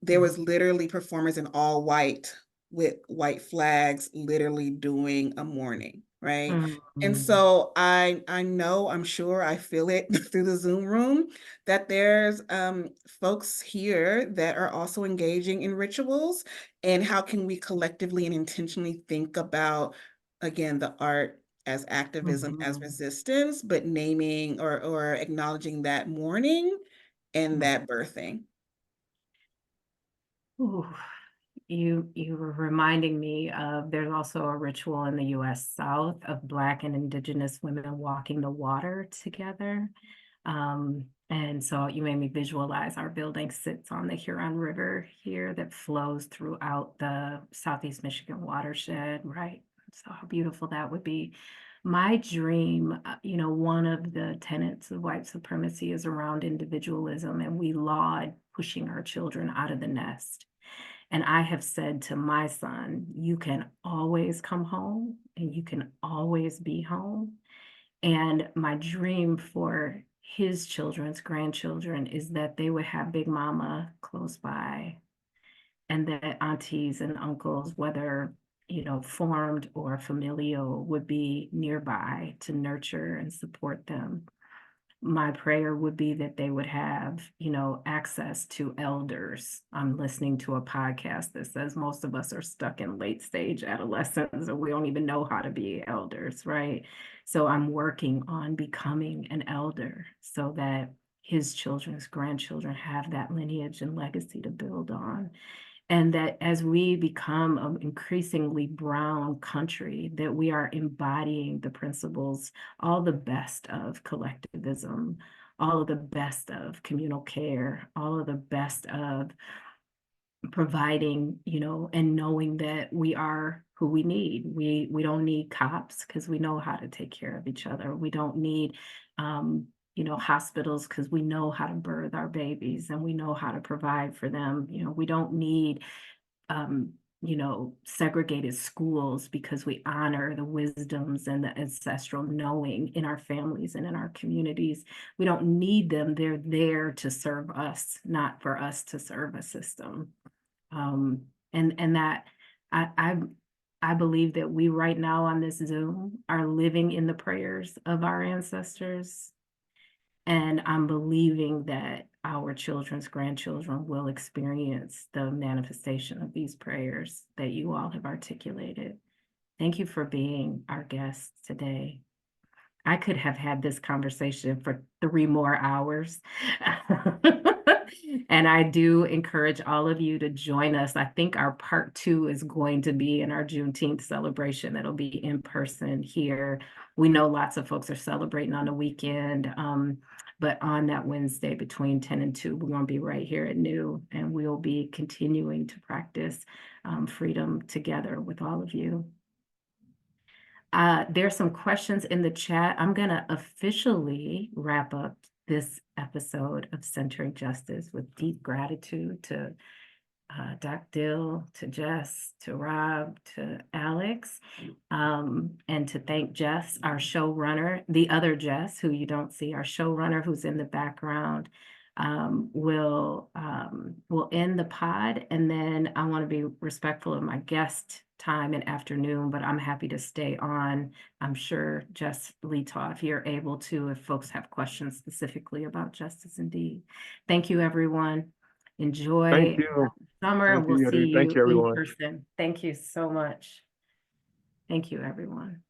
there was literally performers in all white with white flags, literally doing a mourning, right? And so I know, I'm sure, I feel it through the Zoom room that there's folks here that are also engaging in rituals. And how can we collectively and intentionally think about, again, the art as activism, as resistance, but naming or acknowledging that mourning and that birthing. Ooh, you were reminding me of, there's also a ritual in the US South of Black and Indigenous women walking the water together. And so you made me visualize, our building sits on the Huron River here that flows throughout the Southeast Michigan watershed, right? So how beautiful that would be. My dream, one of the tenets of white supremacy is around individualism, and we laud pushing our children out of the nest. And I have said to my son, you can always come home and you can always be home. And my dream for his children's grandchildren is that they would have Big Mama close by, and that aunties and uncles, whether formed or familial, would be nearby to nurture and support them. my prayer would be that they would have, you know, access to elders. I'm listening to a podcast that says most of us are stuck in late stage adolescence and we don't even know how to be elders, right? So I'm working on becoming an elder so that his children's grandchildren have that lineage and legacy to build on. And that as we become an increasingly brown country, that we are embodying the principles, all the best of collectivism, all of the best of communal care, all of the best of providing, you know, and knowing that we are who we need. We don't need cops because we know how to take care of each other. We don't need you know, hospitals because we know how to birth our babies and we know how to provide for them. You know, we don't need you know, segregated schools because we honor the wisdoms and the ancestral knowing in our families and in our communities. We don't need them. They're there to serve us, not for us to serve a system. And that I believe that we right now on this Zoom are living in the prayers of our ancestors. And I'm believing that our children's grandchildren will experience the manifestation of these prayers that you all have articulated. Thank you for being our guests today. I could have had this conversation for 3 more hours. And I do encourage all of you to join us. I think our part 2 is going to be in our Juneteenth celebration. That'll be in person here. We know lots of folks are celebrating on the weekend, but on that Wednesday between 10 and 2, we're going to be right here at noon, and we'll be continuing to practice freedom together with all of you. There's some questions in the chat. I'm going to officially wrap up this episode of Centering Justice with deep gratitude to Dr. Dill, to Jess, to Rob, to Alex, and to thank Jess, our showrunner, the other Jess, who you don't see, our showrunner who's in the background. We'll end the pod, and then I want to be respectful of my guest time and afternoon, but I'm happy to stay on. I'm sure Jess, Letaw, if you're able to, if folks have questions specifically about Justice Indeed. Thank you, everyone. Enjoy Thank you. summer, and Thank you, we'll see Yodi. Thank you you, in everyone. person. Thank you so much. Thank you, everyone.